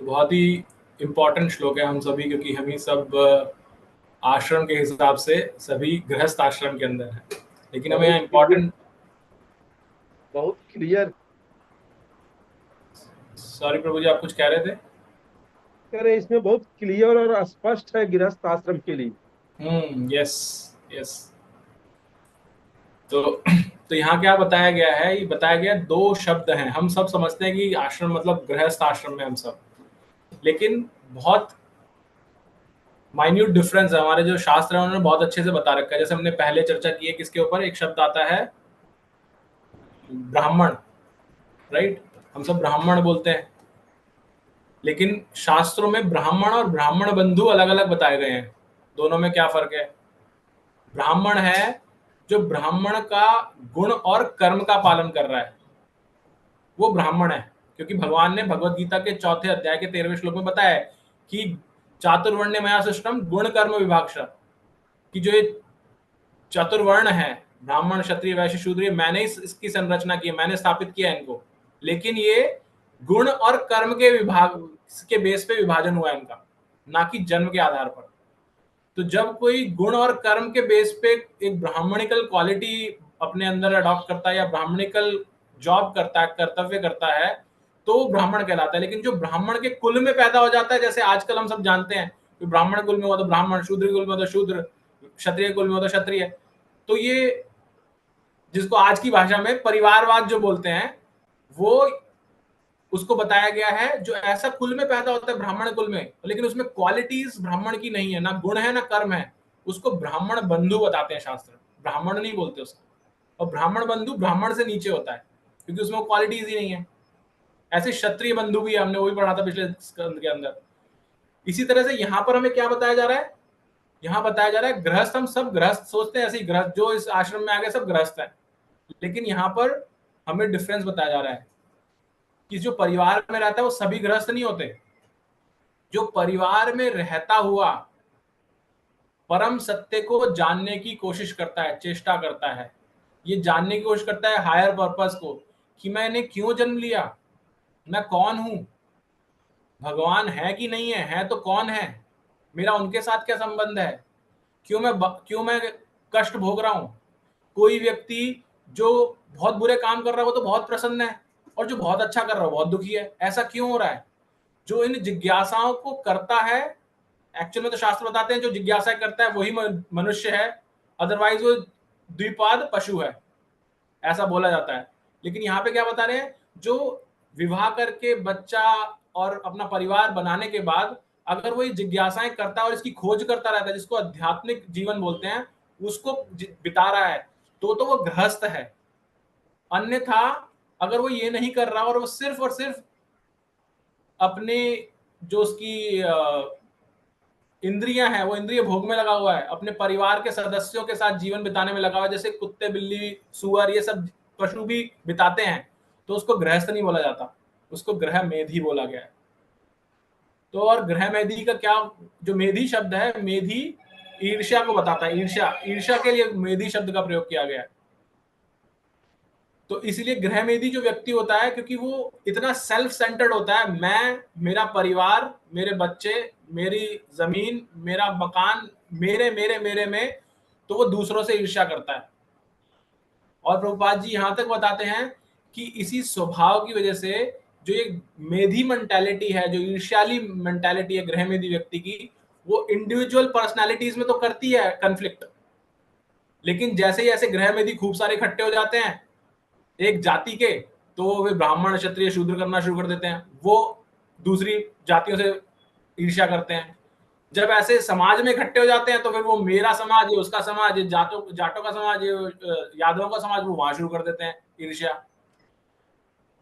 तो बहुत ही इम्पोर्टेंट श्लोक है हम सभी, क्योंकि हम ही सब आश्रम के हिसाब से सभी गृहस्थ आश्रम के अंदर है, लेकिन हमें यहाँ इम्पोर्टेंट, बहुत क्लियर। सॉरी प्रभु जी, आप कुछ कह रहे थे? कह रहे इसमें बहुत क्लियर और स्पष्ट है गृहस्थ आश्रम के लिए। Yes yes. तो यहाँ क्या बताया गया है? ये बताया गया दो शब्द हैं। हम सब समझते हैं कि आश्रम मतलब गृहस्थ आश्रम में हम सब, लेकिन बहुत माइन्यूट डिफरेंस है। हमारे जो शास्त्र है उन्होंने बहुत अच्छे से बता रखा है। जैसे हमने पहले चर्चा की है किसके ऊपर, एक शब्द आता है ब्राह्मण, राइट? हम सब ब्राह्मण बोलते हैं, लेकिन शास्त्रों में ब्राह्मण और ब्राह्मण बंधु अलग अलग बताए गए हैं। दोनों में क्या फर्क है? ब्राह्मण है जो ब्राह्मण का गुण और कर्म का पालन कर रहा है, वो ब्राह्मण है। क्योंकि भगवान ने भगवत गीता के 4 अध्याय के 13वें श्लोक में बताया है कि चातुर्वर्ण्य मया सृष्टम गुण कर्म विभागशः, कि जो ये चतुर्वर्ण है, ब्राह्मण क्षत्रिय वैश्य शूद्र, मैंने इसकी संरचना की है, मैंने स्थापित किया है इनको, लेकिन ये गुण और कर्म के विभाग के बेस पे विभाजन हुआ है इनका, ना कि जन्म के आधार पर। तो जब कोई गुण और कर्म के बेस पे एक ब्राह्मणिकल क्वालिटी अपने अंदर अडॉप्ट करता है या ब्राह्मणिकल जॉब करता है, कर्तव्य करता है, तो वो ब्राह्मण कहलाता है। लेकिन जो ब्राह्मण के कुल में पैदा हो जाता है, जैसे आजकल हम सब जानते हैं कि ब्राह्मण कुल में हुआ तो ब्राह्मण, शूद्र कुल में तो शूद्र, क्षत्रिय कुल में हुआ तो क्षत्रिय, तो ये जिसको आज की भाषा में परिवारवाद जो बोलते हैं, वो उसको बताया गया है। जो ऐसा कुल में पैदा होता है ब्राह्मण कुल में, लेकिन उसमें क्वालिटीज ब्राह्मण की नहीं है, ना गुण है ना कर्म है, उसको ब्राह्मण बंधु बताते हैं शास्त्र, ब्राह्मण नहीं बोलते उसको। और ब्राह्मण बंधु ब्राह्मण से नीचे होता है क्योंकि उसमें क्वालिटीज ही नहीं है। ऐसे क्षत्रिय बंधु भी, हमने वो भी पढ़ा था पिछले स्कंद के अंदर। इसी तरह से यहाँ पर हमें क्या बताया जा रहा है, यहाँ बताया जा रहा है गृहस्थ, हम सब गृहस्थ सोचते हैं, ऐसे ही गृहस्थ जो इस आश्रम में आ गए सब गृहस्थ हैं, लेकिन यहाँ पर हमें डिफरेंस बताया जा रहा है कि जो परिवार में रहता है वो सभी गृहस्थ नहीं होते। जो परिवार में रहता हुआ परम सत्य को जानने की कोशिश करता है, चेष्टा करता है, ये जानने की कोशिश करता है हायर पर्पस को, कि मैंने क्यों जन्म लिया, मैं कौन हूं, भगवान है कि नहीं है तो कौन है, मेरा उनके साथ क्या संबंध है, क्यों मैं कष्ट भोग रहा हूं। कोई व्यक्ति जो बहुत बुरे काम कर रहा है वो तो बहुत प्रसन्न है, और जो बहुत अच्छा कर रहा है बहुत दुखी है, ऐसा क्यों हो रहा है। जो इन जिज्ञासाओं को करता है, एक्चुअल में तो शास्त्र बताते हैं जो जिज्ञासा करता है वही मनुष्य है, अदरवाइज वो द्विपाद पशु है, ऐसा बोला जाता है। लेकिन यहाँ पे क्या बता रहे हैं, जो विवाह करके बच्चा और अपना परिवार बनाने के बाद अगर वो ये जिज्ञासाएं करता है और इसकी खोज करता रहता है, जिसको आध्यात्मिक जीवन बोलते हैं, उसको बिता रहा है, तो वो गृहस्थ है। अन्यथा अगर वो ये नहीं कर रहा और वो सिर्फ और सिर्फ अपने जो उसकी इंद्रियां हैं वो इंद्रिय भोग में लगा हुआ है, अपने परिवार के सदस्यों के साथ जीवन बिताने में लगा हुआ है, जैसे कुत्ते बिल्ली सुअर ये सब पशु भी बिताते हैं, तो उसको गृहस्थ नहीं बोला जाता, उसको गृह मेधी बोला गया है। तो और गृह मेधी का क्या, जो मेधी शब्द है, मेधी ईर्ष्या को बताता है, ईर्ष्या के लिए मेधी शब्द का प्रयोग किया गया है। तो इसलिए गृह मेधी जो व्यक्ति होता है, क्योंकि वो इतना सेल्फ सेंटर्ड होता है, मैं, मेरा परिवार, मेरे बच्चे, मेरी जमीन, मेरा मकान, मेरे मेरे मेरे में, तो वो दूसरों से ईर्ष्या करता है। और प्रभुपाद जी यहां तक बताते हैं कि इसी स्वभाव की वजह से जो एक मेधी मेंटालिटी है, जो ईर्ष्याली मेंटालिटी है गृह मेधी व्यक्ति की, वो इंडिविजुअल पर्सनालिटीज में तो करती है कन्फ्लिक्ट, लेकिन जैसे जैसे गृह मेधी खूब सारे इकट्ठे हो जाते हैं एक जाति के, तो वे ब्राह्मण क्षत्रिय शूद्र करना शुरू कर देते हैं, वो दूसरी जातियों से ईर्ष्या करते हैं। जब ऐसे समाज में इकट्ठे हो जाते हैं तो फिर वो मेरा समाज, ये उसका समाज, ये जाटों का समाज, ये यादवों का समाज, वो वहां शुरू कर देते हैं ईर्ष्या।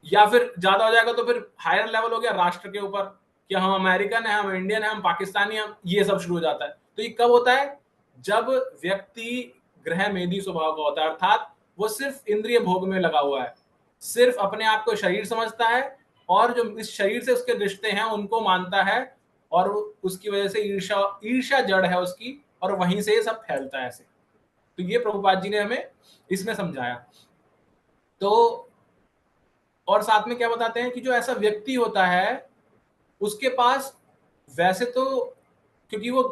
या फिर ज्यादा हो जाएगा तो फिर हायर लेवल हो गया राष्ट्र के ऊपर, कि हम अमेरिकन है, हम इंडियन है, हम पाकिस्तानी, हम, ये सब शुरू हो जाता है। तो ये कब होता है, जब व्यक्ति गृह मेधी स्वभाव का होता है, अर्थात वो सिर्फ इंद्रिय भोग में लगा हुआ है, सिर्फ अपने आप को शरीर समझता है, और जो इस शरीर से उसके रिश्ते हैं उनको मानता है, और उसकी वजह से ईर्ष्या जड़ है उसकी, और वहीं से ये सब फैलता है ऐसे। तो ये प्रभुपाद जी ने हमें इसमें समझाया। तो और साथ में क्या बताते हैं कि जो ऐसा व्यक्ति होता है उसके पास वैसे तो, क्योंकि वो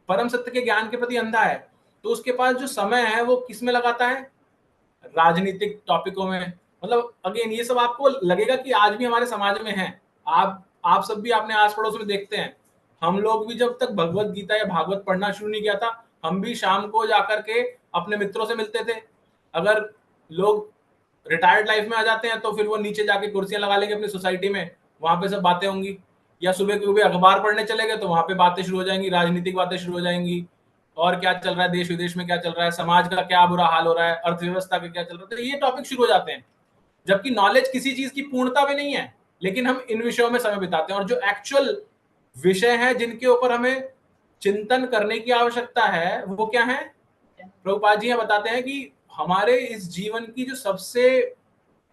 परम सत्य के ज्ञान के प्रति अंधा है, तो उसके पास जो समय है वो किस में लगाता है, राजनीतिक टॉपिकों में। मतलब अगेन ये सब आपको लगेगा कि आज भी हमारे समाज में है, आप सब भी अपने आस पड़ोस में देखते हैं। हम लोग भी जब तक भगवत गीता या भागवत पढ़ना शुरू नहीं किया था, हम भी शाम को जाकर के अपने मित्रों से मिलते थे। अगर लोग रिटायर्ड लाइफ में आ जाते हैं तो फिर वो नीचे जाके कुर्सियां लगा लेंगे अपनी सोसाइटी में, वहां पे सब बातें होंगी। या सुबह सुबह अखबार पढ़ने चले गए तो वहां पे बातें शुरू हो जाएंगी, राजनीतिक बातें शुरू हो जाएंगी, और क्या चल रहा है देश विदेश में, क्या चल रहा है, समाज का क्या बुरा हाल हो रहा है, अर्थव्यवस्था का क्या चल रहा है, तो ये टॉपिक शुरू हो जाते हैं। जबकि नॉलेज किसी चीज की पूर्णता में नहीं है, लेकिन हम इन विषयों में समय बिताते हैं। और जो एक्चुअल विषय है जिनके ऊपर हमें चिंतन करने की आवश्यकता है वो क्या है, प्रभुपाद जी यहाँ बताते हैं कि हमारे इस जीवन की जो सबसे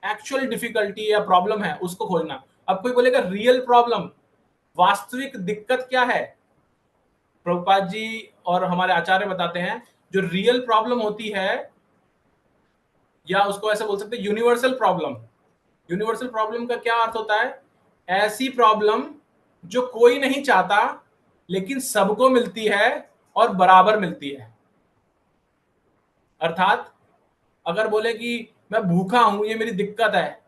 एक्चुअल डिफिकल्टी या प्रॉब्लम है उसको खोजना। अब कोई बोलेगा रियल प्रॉब्लम, वास्तविक दिक्कत क्या है? प्रभुपाद जी और हमारे आचार्य बताते हैं जो रियल प्रॉब्लम होती है, या उसको ऐसा बोल सकते हैं यूनिवर्सल प्रॉब्लम। यूनिवर्सल प्रॉब्लम का क्या अर्थ होता है? ऐसी प्रॉब्लम जो कोई नहीं चाहता लेकिन सबको मिलती है और बराबर मिलती है। अर्थात अगर बोले कि मैं भूखा हूं, ये मेरी दिक्कत है,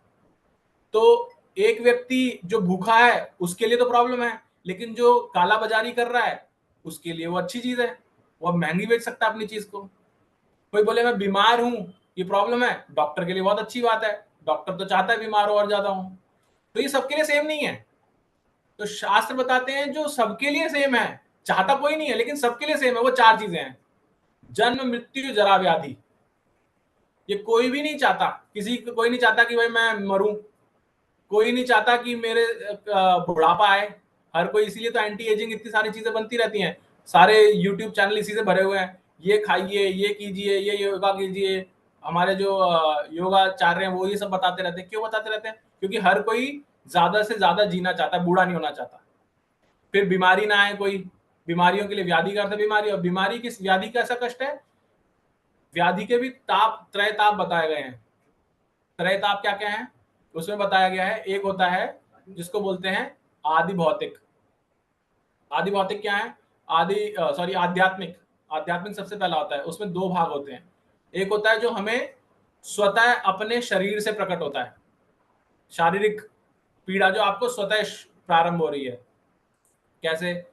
तो एक व्यक्ति जो भूखा है उसके लिए तो प्रॉब्लम है, लेकिन जो काला बाजारी कर रहा है उसके लिए वो अच्छी चीज है, वो महंगी बेच सकता है अपनी चीज को। कोई बोले मैं बीमार हूं, ये प्रॉब्लम है, डॉक्टर के लिए बहुत अच्छी बात है, डॉक्टर तो चाहता है बीमार हो और ज्यादा हो। तो ये सबके लिए सेम नहीं है। तो शास्त्र बताते हैं जो सबके लिए सेम है, चाहता कोई नहीं है लेकिन सबके लिए सेम है, वो 4 चीजें हैं। जन्म, मृत्यु, जरा, व्याधि। ये कोई भी नहीं चाहता, कोई नहीं चाहता कि भाई मैं मरूं, कोई नहीं चाहता कि मेरे बुढ़ापा आए। हर कोई, इसीलिए तो एंटी एजिंग इतनी सारी चीजें बनती रहती हैं, सारे यूट्यूब चैनल इसी से भरे हुए हैं। ये खाइए, ये कीजिए, ये योगा कीजिए। हमारे जो योगाचार्य हैं वो ये सब बताते रहते हैं। क्यों बताते रहते हैं? क्योंकि हर कोई ज्यादा से ज्यादा जीना चाहता है, बूढ़ा नहीं होना चाहता। फिर बीमारी ना आए कोई, बीमारियों के लिए व्याधि का अर्थ है बीमारी। और बीमारी किस व्याधि का ऐसा कष्ट है? व्याधि के भी ताप, त्रय ताप बताए गए हैं। त्रय ताप क्या क्या है उसमें बताया गया है। एक होता है जिसको बोलते हैं आदि भौतिक। आदि भौतिक क्या है? आध्यात्मिक। आध्यात्मिक सबसे पहला होता है, उसमें 2 भाग होते हैं। एक होता है जो हमें स्वतः अपने शरीर से प्रकट होता है, शारीरिक पीड़ा जो आपको स्वतः प्रारंभ हो रही है। कैसे?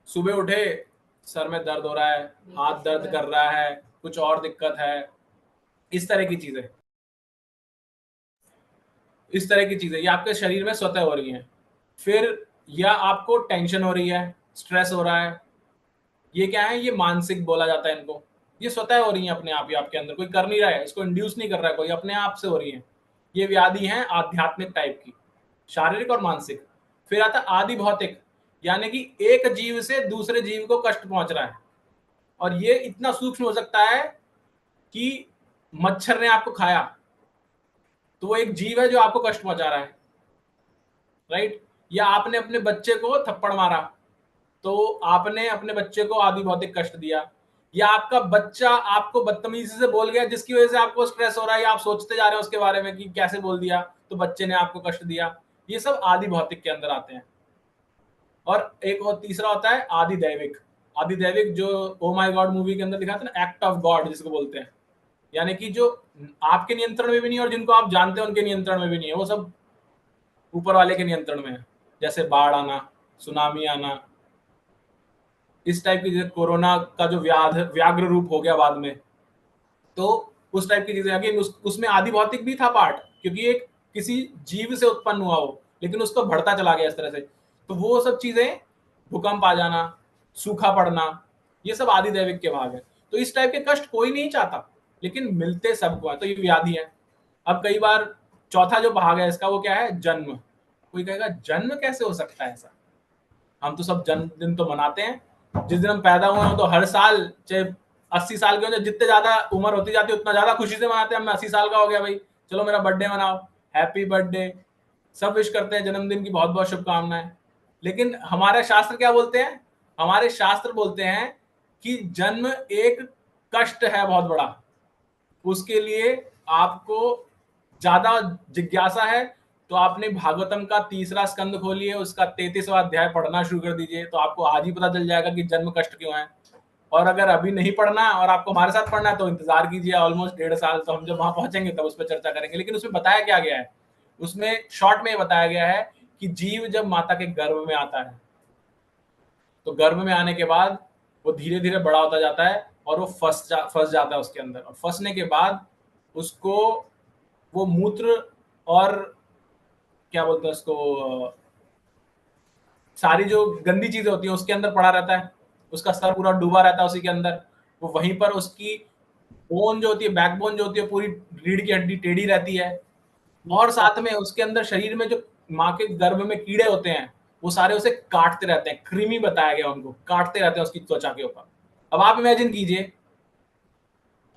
सुबह उठे, सर में दर्द हो रहा है, हाथ दर्द कर रहा है, कुछ और दिक्कत है, इस तरह की चीजें, इस तरह की चीजें ये आपके शरीर में स्वतः हो रही हैं। फिर या आपको टेंशन हो रही है, स्ट्रेस हो रहा है, ये क्या है? ये मानसिक बोला जाता है इनको। ये स्वतः हो रही है अपने आप ही आपके अंदर, कोई कर नहीं रहा है, इसको इंड्यूस नहीं कर रहा है कोई, अपने आप से हो रही है। ये व्याधि है आध्यात्मिक टाइप की, शारीरिक और मानसिक। फिर आता आदि भौतिक, यानी कि एक जीव से दूसरे जीव को कष्ट पहुंच रहा है। और ये इतना सूक्ष्म हो सकता है कि मच्छर ने आपको खाया तो वो एक जीव है जो आपको कष्ट पहुंचा रहा है, राइट? या आपने अपने बच्चे को थप्पड़ मारा तो आपने अपने बच्चे को आदि भौतिक कष्ट दिया। या आपका बच्चा आपको बदतमीजी से बोल गया जिसकी वजह से आपको स्ट्रेस हो रहा है, या आप सोचते जा रहे हैं उसके बारे में कि कैसे बोल दिया, तो बच्चे ने आपको कष्ट दिया। ये सब आदि भौतिक के अंदर आते हैं। और एक और तीसरा होता है आदि दैविक। आदि दैविक जो ओ माय गॉड मूवी के अंदर दिखाते हैं ना, एक्ट ऑफ गॉड जिसको बोलते हैं, यानी कि जो आपके नियंत्रण में भी नहीं और जिनको आप जानते हैं उनके नियंत्रण में भी नहीं है, वो सब ऊपर वाले के नियंत्रण में है। जैसे बाढ़ आना, सुनामी आना, इस टाइप की, जैसे कोरोना का जो व्याघ्र रूप हो गया बाद में, तो उस टाइप की चीजें। अगेन उसमें आदि भौतिक भी था पार्ट, क्योंकि एक किसी जीव से उत्पन्न हुआ वो, लेकिन उसको बढ़ता चला गया इस तरह से। तो वो सब चीजें, भूकंप आ जाना, सूखा पड़ना, ये सब आदि दैविक के भाग है। तो इस टाइप के कष्ट कोई नहीं चाहता लेकिन मिलते सबको है, तो ये व्याधि है। अब कई बार चौथा जो भाग है इसका, वो क्या है? जन्म। कोई कहेगा जन्म कैसे हो सकता है ऐसा? हम तो सब जन्मदिन तो मनाते हैं, जिस दिन हम पैदा हुए हो तो हर साल, चाहे 80 साल के हो, जितने ज्यादा उम्र होती जाती है उतना ज्यादा खुशी से मनाते हैं। मैं 80 साल का हो गया भाई, चलो मेरा बर्थडे मनाओ, हैप्पी बर्थडे, सब विश करते हैं, जन्मदिन की बहुत बहुत शुभकामनाएं। लेकिन हमारे शास्त्र क्या बोलते हैं? हमारे शास्त्र बोलते हैं कि जन्म एक कष्ट है बहुत बड़ा, उसके लिए आपको ज्यादा जिज्ञासा है तो आपने भागवतम का 3रा स्कंद खोलिए, उसका 33वां अध्याय पढ़ना शुरू कर दीजिए, तो आपको आज ही पता चल जाएगा कि जन्म कष्ट क्यों है। और अगर अभी नहीं पढ़ना और आपको हमारे साथ पढ़ना है तो इंतजार कीजिए ऑलमोस्ट 1.5 साल, तो हम जब वहां पहुंचेंगे तब उस पर चर्चा करेंगे। लेकिन उसमें बताया क्या गया है? उसमें शॉर्ट में बताया गया है कि जीव जब माता के गर्भ में आता है तो गर्भ में आने के बाद वो धीरे धीरे बड़ा होता जाता है और वो फंस जाता है उसके अंदर। और फंसने के बाद उसको वो मूत्र और क्या बोलते हैं उसको, सारी जो गंदी चीजें होती हैं उसके अंदर पड़ा रहता है, उसका सर पूरा डूबा रहता है उसी के अंदर। वो वहीं पर उसकी बोन जो होती है, बैकबोन जो होती है, पूरी रीढ़ की हड्डी टेढ़ी रहती है। और साथ में उसके अंदर शरीर में जो माँ के गर्भ में कीड़े होते हैं वो सारे उसे काटते रहते हैं। कृमि बताया गया उनको, काटते रहते हैं उसकी त्वचा के ऊपर। अब आप इमेजिन कीजिए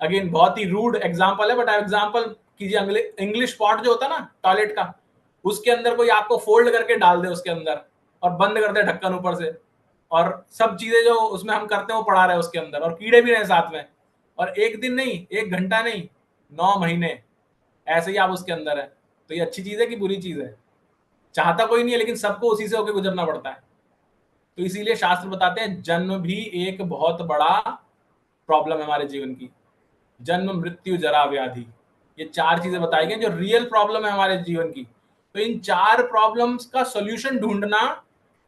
अगेन बहुत ही रूड एग्जाम्पल है, बट एग्जाम्पल कीजिए, इंग्लिश पॉट जो होता है ना टॉयलेट का, उसके अंदर कोई आपको फोल्ड करके डाल दे उसके अंदर और बंद कर दे ढक्कन ऊपर से, और सब चीजें जो उसमें हम करते हैं वो पड़ा रहे उसके अंदर, और कीड़े भी रहे साथ में, और एक दिन नहीं, एक घंटा नहीं, 9 महीने ऐसे ही आप उसके अंदर है। तो ये अच्छी चीज है कि बुरी चीज है? चाहता कोई नहीं है, लेकिन सबको उसी से होकर गुजरना पड़ता है। तो इसीलिए शास्त्र बताते हैं जन्म भी एक बहुत बड़ा प्रॉब्लम है हमारे जीवन की। जन्म, मृत्यु, जरा, व्याधि, ये 4 चीजें बताई गई जो रियल प्रॉब्लम है हमारे जीवन की। तो इन 4 प्रॉब्लम्स का सॉल्यूशन ढूंढना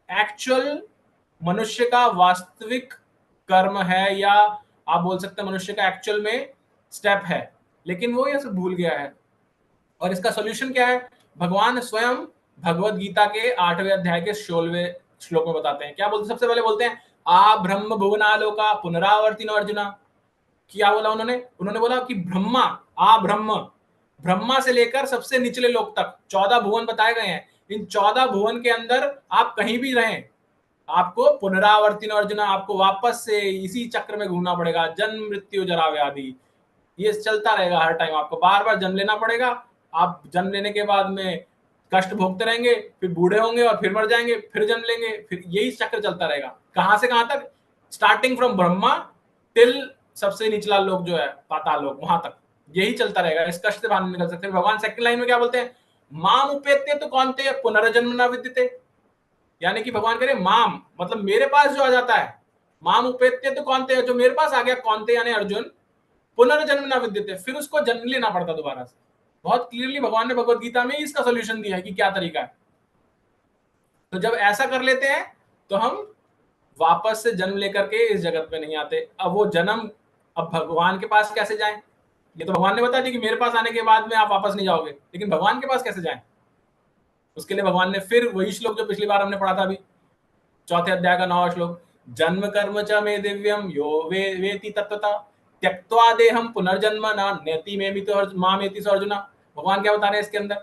एक्चुअल मनुष्य का वास्तविक कर्म है, या आप बोल सकते हैं मनुष्य का एक्चुअल में स्टेप है, लेकिन वो ये सब भूल गया है। और इसका सॉल्यूशन क्या है? भगवान स्वयं भगवत गीता के 8वें अध्याय के 16वें श्लोक में बताते हैं। क्या बोलते हैं? सबसे पहले बोलते हैं आ ब्रह्म भुवनालोका पुनरावर्तिनो अर्जुना। क्या बोला उन्होंने बोला कि ब्रह्मा, आ ब्रह्मा से लेकर सबसे निचले लोक तक 14 भुवन बताए गए हैं। इन 14 भुवन के अंदर आप कहीं भी रहें, आपको पुनरावर्तिनो अर्जुना, आपको वापस से इसी चक्र में घूमना पड़ेगा। जन्म, मृत्यु, जरा, व्याधि, ये चलता रहेगा हर टाइम। आपको बार बार जन्म लेना पड़ेगा। आप जन्म लेने के बाद में कष्ट भोगते रहेंगे, फिर बूढ़े होंगे और फिर मर जाएंगे, फिर जन्म लेंगे, फिर यही चक्र चलता रहेगा। कहां से कहां तक? स्टार्टिंग फ्रॉम ब्रह्मा टिल सबसे निचला लोक जो है पाताल लोक, वहां तक यही चलता रहेगा। इस कष्ट से बाहर नहीं निकल सकते। भगवान सेकंड लाइन में क्या बोलते हैं? माम उपेत्य तो कौनते पुनर्जन्म न विद्यते। यानी कि भगवान कह रहे माम मतलब मेरे पास जो आ जाता है, माम उपेत्य तो कौनते, जो मेरे पास आ गया, कौनते यानी अर्जुन, पुनर्जन्म न विद्यते, फिर उसको जन्म लेना पड़ता दोबारा से। बहुत क्लियरली भगवान ने भगवत गीता में इसका सोल्यूशन दिया है कि क्या तरीका है। तो जब ऐसा कर लेते हैं तो हम वापस से जन्म लेकर के इस जगत में नहीं आते। अब वो जन्म, अब भगवान के पास कैसे जाएं? ये तो भगवान ने बता दिया कि मेरे पास आने के बाद में आप वापस नहीं जाओगे, लेकिन भगवान के पास कैसे जाएं? उसके लिए भगवान ने फिर वही श्लोक जो पिछली बार हमने पढ़ा था अभी, 4थे अध्याय का 9वां श्लोक, जन्म कर्म च मे दिव्यम यो वेति तत्वता त्यक्त्वा देहम पुनर्जन्म न नेति मामेति सो अर्जुना। भगवान क्या बता रहे हैं इसके अंदर?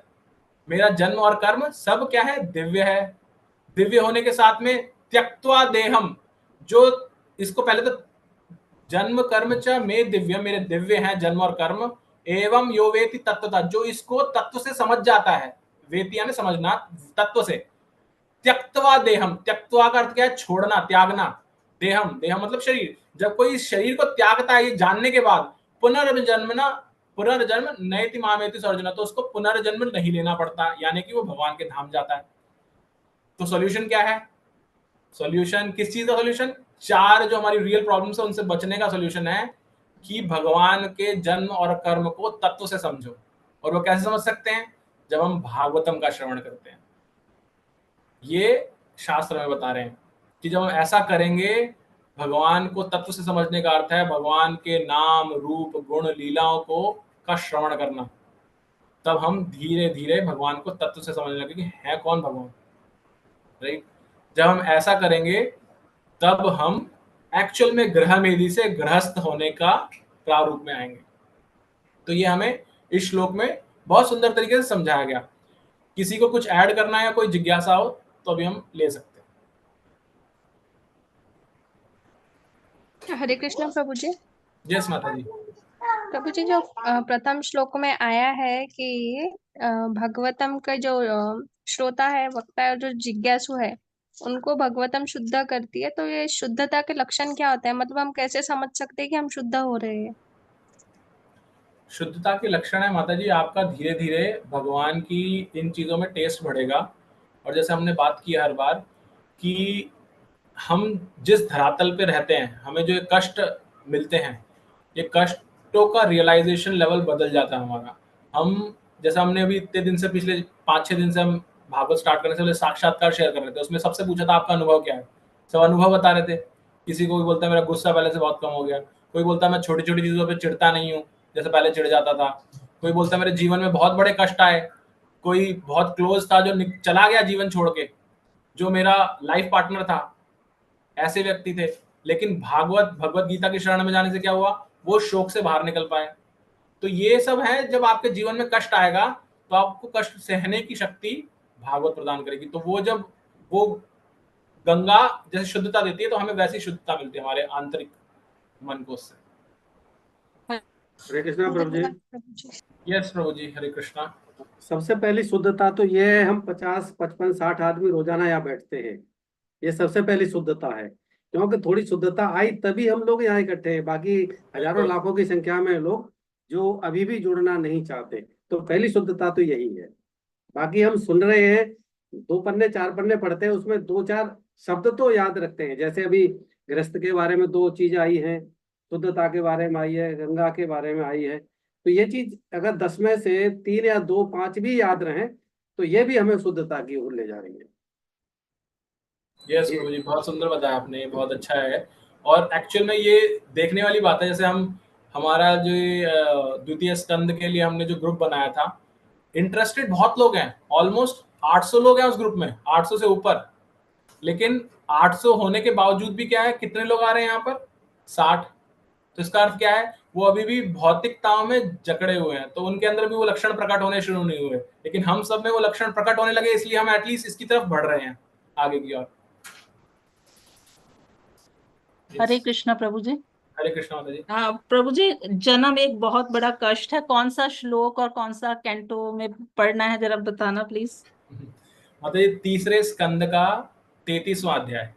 मेरा जन्म और कर्म सब क्या है? दिव्य है। दिव्य होने के साथ में त्यक्त्वा देहम, जो इसको पहले तो जन्म कर्म च मे दिव्य, मेरे दिव्य हैं जन्म और कर्म, एवं यो वेति तत्वता, जो इसको तत्व से समझ जाता है, वेति यानी समझना, तत्व से। त्यक्त्वा देहम, त्यक्त्वा का अर्थ क्या है? छोड़ना, त्यागना। देहम, देहम मतलब शरीर। जब कोई शरीर को त्यागता है ये जानने के बाद, पुनर्जन्म नैति मामेति सो अर्जुना, तो उसको पुनर्जन्म नहीं लेना पड़ता, यानी कि वो भगवान के धाम जाता है। तो सॉल्यूशन क्या है? सॉल्यूशन किस चीज का सॉल्यूशन? 4 जो हमारी रियल प्रॉब्लम्स है उनसे बचने का सॉल्यूशन है कि भगवान के जन्म और कर्म को तत्व से समझो। और वो कैसे समझ सकते हैं? जब हम भागवतम का श्रवण करते हैं। ये शास्त्र में बता रहे हैं कि जब हम ऐसा करेंगे, भगवान को तत्व से समझने का अर्थ है भगवान के नाम, रूप, गुण, लीलाओं को का श्रवण करना। तब हम धीरे धीरे भगवान को तत्व से समझने लगेंगे कि है कौन भगवान, राइट। जब हम ऐसा करेंगे तब हम एक्चुअल में ग्रह मेधि से गृहस्थ होने का प्रारूप में आएंगे। तो ये हमें इस श्लोक में बहुत सुंदर तरीके से समझाया गया। किसी को कुछ ऐड करना है या कोई जिज्ञासा हो तो अभी हम ले सकते हैं। हरे कृष्ण प्रभु जी। जय माता जी। प्रभु जी, जो प्रथम श्लोक में आया है कि भगवतम का जो श्रोता है, वक्ता है, जो जिज्ञासु है, उनको भगवतम शुद्ध करती है, तो ये शुद्धता के लक्षण क्या होते हैं? मतलब हम कैसे समझ सकते हैं कि हम शुद्ध हो रहे हैं? शुद्धता के लक्षण है माता जी, आपका धीरे धीरे भगवान की इन चीजों में टेस्ट बढ़ेगा। और जैसे हमने बात की हर बार कि हम जिस धरातल पे रहते हैं, हमें जो कष्ट मिलते हैं, ये कष्टों का रियलाइजेशन लेवल बदल जाता है हमारा। हम जैसा हमने अभी इतने दिन से, पिछले 5-6 दिन से हम भागवत स्टार्ट करने से पहले साक्षात्कार शेयर कर रहे थे, उसमें सबसे पूछा था आपका अनुभव क्या है, सब अनुभव बता रहे थे। किसी को भी बोलता है मेरा गुस्सा पहले से बहुत कम हो गया, कोई बोलता है मैं छोटी छोटी चीजों पे चिढ़ता नहीं हूँ जैसे पहले चिढ़ जाता था, कोई बोलता है मेरे जीवन में बहुत बड़े कष्ट आए, कोई बहुत क्लोज था जो चला गया जीवन छोड़ के, जो मेरा लाइफ पार्टनर था, ऐसे व्यक्ति थे। लेकिन भगवत गीता की शरण में जाने से क्या हुआ? वो शोक से बाहर निकल पाए। तो ये सब है, जब आपके जीवन में कष्ट आएगा तो आपको कष्ट सहने की शक्ति भागवत प्रदान करेगी। तो वो जब वो गंगा जैसे शुद्धता देती है तो हमें वैसी शुद्धता मिलती है हमारे आंतरिक मन को उससे। हरे कृष्णा प्रभु जी। धन्यवाद प्रभु जी। यस प्रभु जी, हरे कृष्णा। सबसे पहली शुद्धता तो ये है, हम 50, 55, 60 आदमी रोजाना यहाँ बैठते हैं, ये सबसे पहली शुद्धता है। क्योंकि थोड़ी शुद्धता आई तभी हम लोग यहाँ इकट्ठे हैं, बाकी हजारों लाखों की संख्या में लोग जो अभी भी जुड़ना नहीं चाहते। तो पहली शुद्धता तो यही है। बाकी हम सुन रहे हैं, 2 पन्ने 4 पन्ने पढ़ते हैं, उसमें 2-4 शब्द तो याद रखते हैं। जैसे अभी गृहस्थ के बारे में 2 चीज आई हैं, शुद्धता के बारे में आई है, गंगा के बारे में आई है। तो ये चीज अगर 10 में से 3 या 2, 5 भी याद रहे तो ये भी हमें शुद्धता की ओर ले जा रही है। यस प्रभु जी, बहुत सुंदर बताया आपने, बहुत अच्छा है। और एक्चुअल में ये देखने वाली बात है, जैसे हमारा जो द्वितीय स्कंद के लिए हमने जो ग्रुप बनाया था, इंटरेस्टेड बहुत लोग हैं, ऑलमोस्ट 800 लोग हैं उस ग्रुप में, 800 से ऊपर। लेकिन 800 होने के बावजूद भी क्या है, कितने लोग आ रहे हैं यहाँ पर? 60। तो इसका अर्थ क्या है, वो अभी भी भौतिकताओं में जकड़े हुए हैं, तो उनके अंदर भी वो लक्षण प्रकट होने शुरू नहीं हुए। लेकिन हम सब में वो लक्षण प्रकट होने लगे, इसलिए हम एटलीस्ट इसकी तरफ बढ़ रहे हैं आगे की ओर। हरे कृष्णा प्रभु जी। हरे कृष्णा माता जी। प्रभु जी, जन्म एक बहुत बड़ा कष्ट है, कौन सा श्लोक और कौन सा कैंटो में पढ़ना है, जरा बताना प्लीज। माता जी, तीसरे स्कंद का 33वां अध्याय।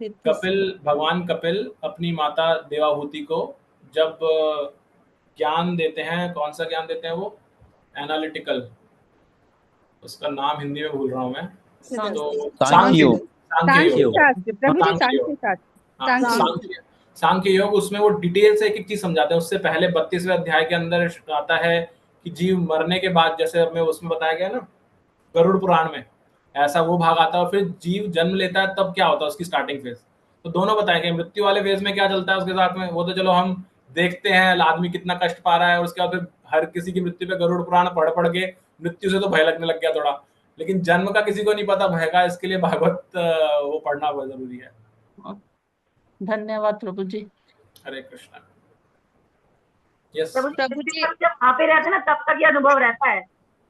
भगवान कपिल अपनी माता देवाहूति को जब ज्ञान देते हैं, कौन सा ज्ञान देते हैं वो? एनालिटिकल, उसका नाम हिंदी में भूल रहा हूँ मैं, तो सांख्य योग। सांख्य योग, उसमें वो डिटेल से एक एक चीज समझाते हैं। उससे पहले 32वें अध्याय के अंदर आता है कि जीव मरने के बाद, जैसे हमें उसमें बताया गया ना गरुड़ पुराण में, ऐसा वो भाग आता है। और फिर जीव जन्म लेता है तब क्या होता है उसकी स्टार्टिंग फेज, तो दोनों बताए गए। मृत्यु वाले फेज में क्या चलता है उसके साथ में, वो तो चलो हम देखते हैं आदमी कितना कष्ट पा रहा है, और उसके बाद फिर हर किसी की मृत्यु पे गरुड़ पुराण पढ़ पढ़ के मृत्यु से तो भय लगने लग गया थोड़ा। लेकिन जन्म का किसी को नहीं पता भय का, इसके लिए भागवत वो पढ़ना बहुत जरूरी है। धन्यवाद प्रभु जी। हरे कृष्णा। यस प्रभु जी, जब वहाँ पे रहते हैं ना तब तक ये अनुभव रहता है,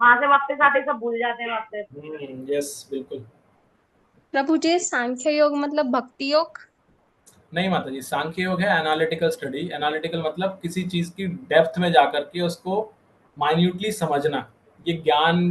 वहां से वापस आते सब भूल जाते हैं वापस। यस बिल्कुल। प्रभु जी, सांख्य योग मतलब भक्ति योग? नहीं माता जी, सांख्य योग है एनालिटिकल स्टडी। एनालिटिकल मतलब किसी चीज की डेप्थ में जाकर के उसको माइन्यूटली समझना। ये ज्ञान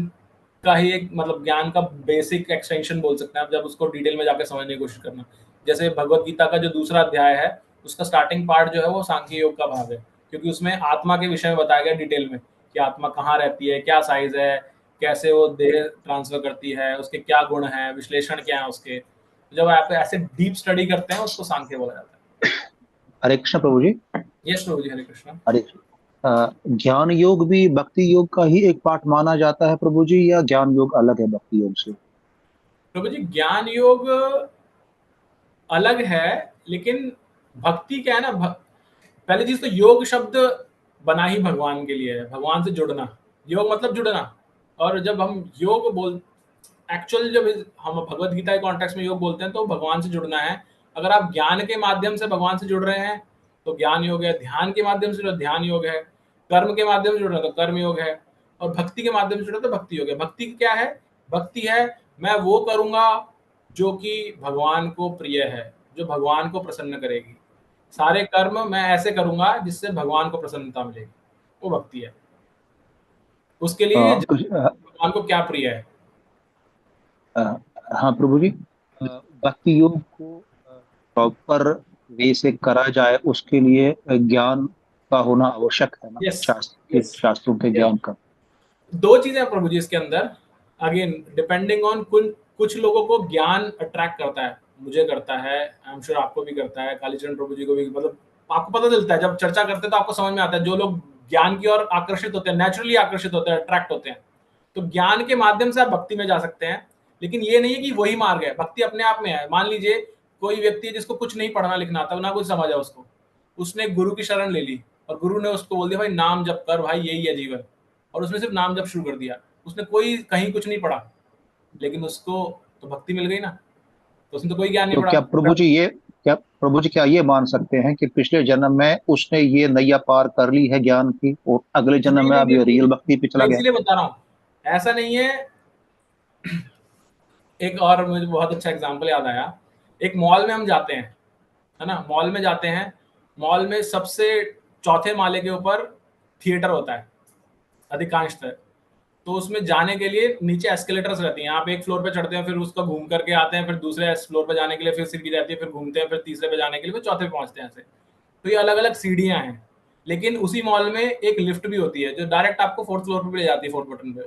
का ही एक मतलब ज्ञान का बेसिक एक्सटेंशन बोल सकते हैं आप, जब उसको डिटेल में जाकर समझने की कोशिश करना। जैसे भगवत गीता का जो दूसरा अध्याय है, उसका स्टार्टिंग पार्ट जो है वो सांख्य योग का भाग है, क्योंकि उसमें आत्मा के विषय में बताया गया डिटेल में कि आत्मा कहाँ रहती है, क्या साइज है, कैसे वो देह ट्रांसफर करती है, उसके क्या गुण हैं, विश्लेषण क्या है उसके। जब आप ऐसे डीप स्टडी करते हैं उसको सांख्य बोला जाता है। हरे कृष्ण प्रभु जी। यस प्रभु जी, हरे कृष्णा। हरे ज्ञान योग भी भक्ति योग का ही एक पार्ट माना जाता है प्रभु जी, या ज्ञान योग अलग है भक्ति योग से? प्रभु जी, ज्ञान योग अलग है, लेकिन भक्ति क्या है ना, पहली चीज तो योग शब्द बना ही भगवान के लिए है, भगवान से जुड़ना। योग मतलब जुड़ना। और जब हम योग एक्चुअल जब हम भगवत गीता के कॉन्टेक्स्ट में योग बोलते हैं तो भगवान से जुड़ना है। अगर आप ज्ञान के माध्यम से भगवान से जुड़ रहे हैं तो ज्ञान योग है, ध्यान के माध्यम से ध्यान योग है, कर्म के माध्यम से जुड़ रहे हैं तो कर्म योग है, और भक्ति के माध्यम से जुड़ रहे हैं तो भक्ति योग है। भक्ति क्या है? भक्ति है मैं वो करूंगा जो कि भगवान को प्रिय है, जो भगवान को प्रसन्न करेगी। सारे कर्म मैं ऐसे करूंगा जिससे भगवान को प्रसन्नता मिलेगी, वो भक्ति है। उसके लिए भगवान को क्या प्रिय है। हाँ प्रभु जी, भक्ति योग को प्रॉपर वे से करा जाए उसके लिए ज्ञान का होना आवश्यक है ना? शास्त्रों के ज्ञान का। दो चीजें हैं प्रभु जी इसके अंदर, अगेन डिपेंडिंग ऑन कुछ लोगों को ज्ञान अट्रैक्ट करता है, मुझे करता है, आई एम श्योर आपको भी करता है, कालीचरण प्रभु जी को भी। मतलब आपको पता चलता है जब चर्चा करते हैं तो आपको समझ में आता है, जो लोग ज्ञान की ओर आकर्षित होते हैं, नेचुरली आकर्षित होते हैं, अट्रैक्ट होते हैं। तो ज्ञान के माध्यम से आप भक्ति में जा सकते हैं, लेकिन ये नहीं है कि वही मार्ग है। भक्ति अपने आप में है। मान लीजिए कोई व्यक्ति है जिसको कुछ नहीं पढ़ना लिखना आता, ना कुछ समझ है उसको, उसने गुरु की शरण ले ली और गुरु ने उसको बोल दिया भाई नाम जप कर भाई, यही है जीवन, और उसने सिर्फ नाम जप शुरू कर दिया। उसने कोई कहीं कुछ नहीं पढ़ा, लेकिन उसको तो भक्ति मिल गई ना, तो उसने तो कोई ज्ञान नहीं पढ़ा। क्या प्रभु जी क्या ये मान सकते हैं कि पिछले जन्म में उसने ये नैया पार कर ली है ज्ञान की, और अगले जन्म में अब ये रियल भक्ति पे चला गया? इसलिए बता रहा हूँ, ऐसा नहीं है। एक और मुझे बहुत अच्छा एग्जांपल याद आया। एक मॉल में हम जाते हैं, है ना, मॉल में जाते हैं, मॉल में सबसे चौथे माले के ऊपर थिएटर होता है अधिकांशतः, तो उसमें जाने के लिए नीचे एस्केलेटर्स रहती हैं। आप एक फ्लोर पे चढ़ते हैं, फिर उसका घूम करके आते हैं, फिर दूसरे फ्लोर पे जाने के लिए फिर सीढ़ी रहती है, फिर घूमते हैं, फिर तीसरे पे जाने के लिए फिर चौथे पे पहुंचते हैं ऐसे। तो ये अलग अलग सीढ़ियां हैं। लेकिन उसी मॉल में एक लिफ्ट भी होती है जो डायरेक्ट आपको 4th फ्लोर पे ले जाती है, 4th बटन पे।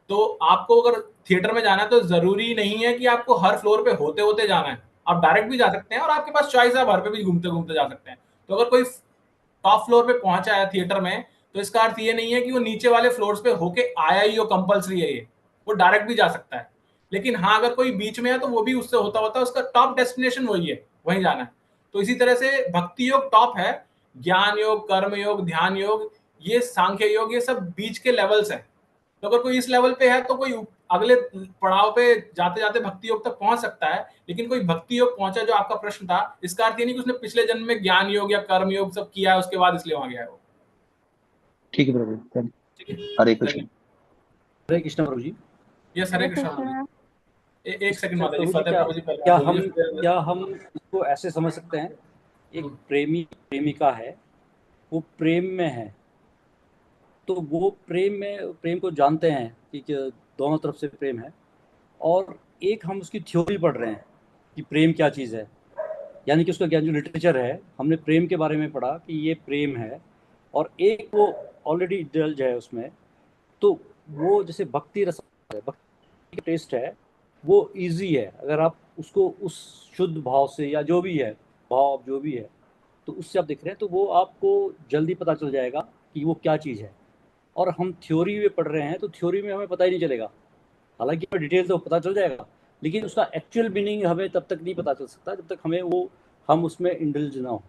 तो आपको अगर थिएटर में जाना है तो जरूरी नहीं है कि आपको हर फ्लोर पे होते होते जाना है, आप डायरेक्ट भी जा सकते हैं और आपके पास चॉइस है, आप हर पे भी घूमते घूमते जा सकते हैं। तो अगर कोई टॉप फ्लोर पे पहुंचा है थिएटर में, तो इसका अर्थ ये नहीं है कि वो नीचे वाले फ्लोर्स पे होके आया ही हो, कंपलसरी है ये, वो डायरेक्ट भी जा सकता है। लेकिन हाँ, अगर कोई बीच में है तो वो भी उससे होता होता उसका टॉप डेस्टिनेशन वही है, वहीं जाना है। तो इसी तरह से भक्ति योग टॉप है, ज्ञान योग, कर्म योग, ध्यान योग, ये सांख्य योग, ये सब बीच के लेवल्स हैं। तो अगर कोई इस लेवल पे है तो कोई अगले पड़ाव पे जाते जाते भक्ति योग तक पहुंच सकता है। लेकिन कोई भक्ति योग पहुंचा, जो आपका प्रश्न था, इसका अर्थ ये नहीं कि उसने पिछले जन्म में ज्ञान योग या कर्म योग सब किया है उसके बाद इसलिए वहां गया है वो। ठीक है प्रभु, हरे कृष्ण। हरे कृष्ण प्रभु जी। यस, हरे कृष्ण प्रभु जी। एक सेकंड माता जी, प्रभु जी, फतेह प्रभु जी पहले क्या हम इसको ऐसे समझ सकते हैं, एक प्रेमी प्रेमिका है, वो प्रेम में है, तो वो प्रेम को जानते हैं कि दोनों तरफ से प्रेम है, और एक हम उसकी थ्योरी पढ़ रहे हैं कि प्रेम क्या चीज़ है, यानी कि उसका ज्ञान जो लिटरेचर है, हमने प्रेम के बारे में पढ़ा कि ये प्रेम है, और एक वो ऑलरेडी इंडल्ज है उसमें। तो वो जैसे भक्ति रस है, भक्ति का टेस्ट है, वो इजी है। अगर आप उसको उस शुद्ध भाव से या जो भी है भाव जो भी है, तो उससे आप देख रहे हैं, तो वो आपको जल्दी पता चल जाएगा कि वो क्या चीज़ है। और हम थ्योरी में पढ़ रहे हैं तो थ्योरी में हमें पता ही नहीं चलेगा, हालांकि हमें डिटेल तो पता चल जाएगा, लेकिन उसका एक्चुअल मीनिंग हमें तब तक नहीं पता चल सकता जब तक हम उसमें इंडल्ज ना हो।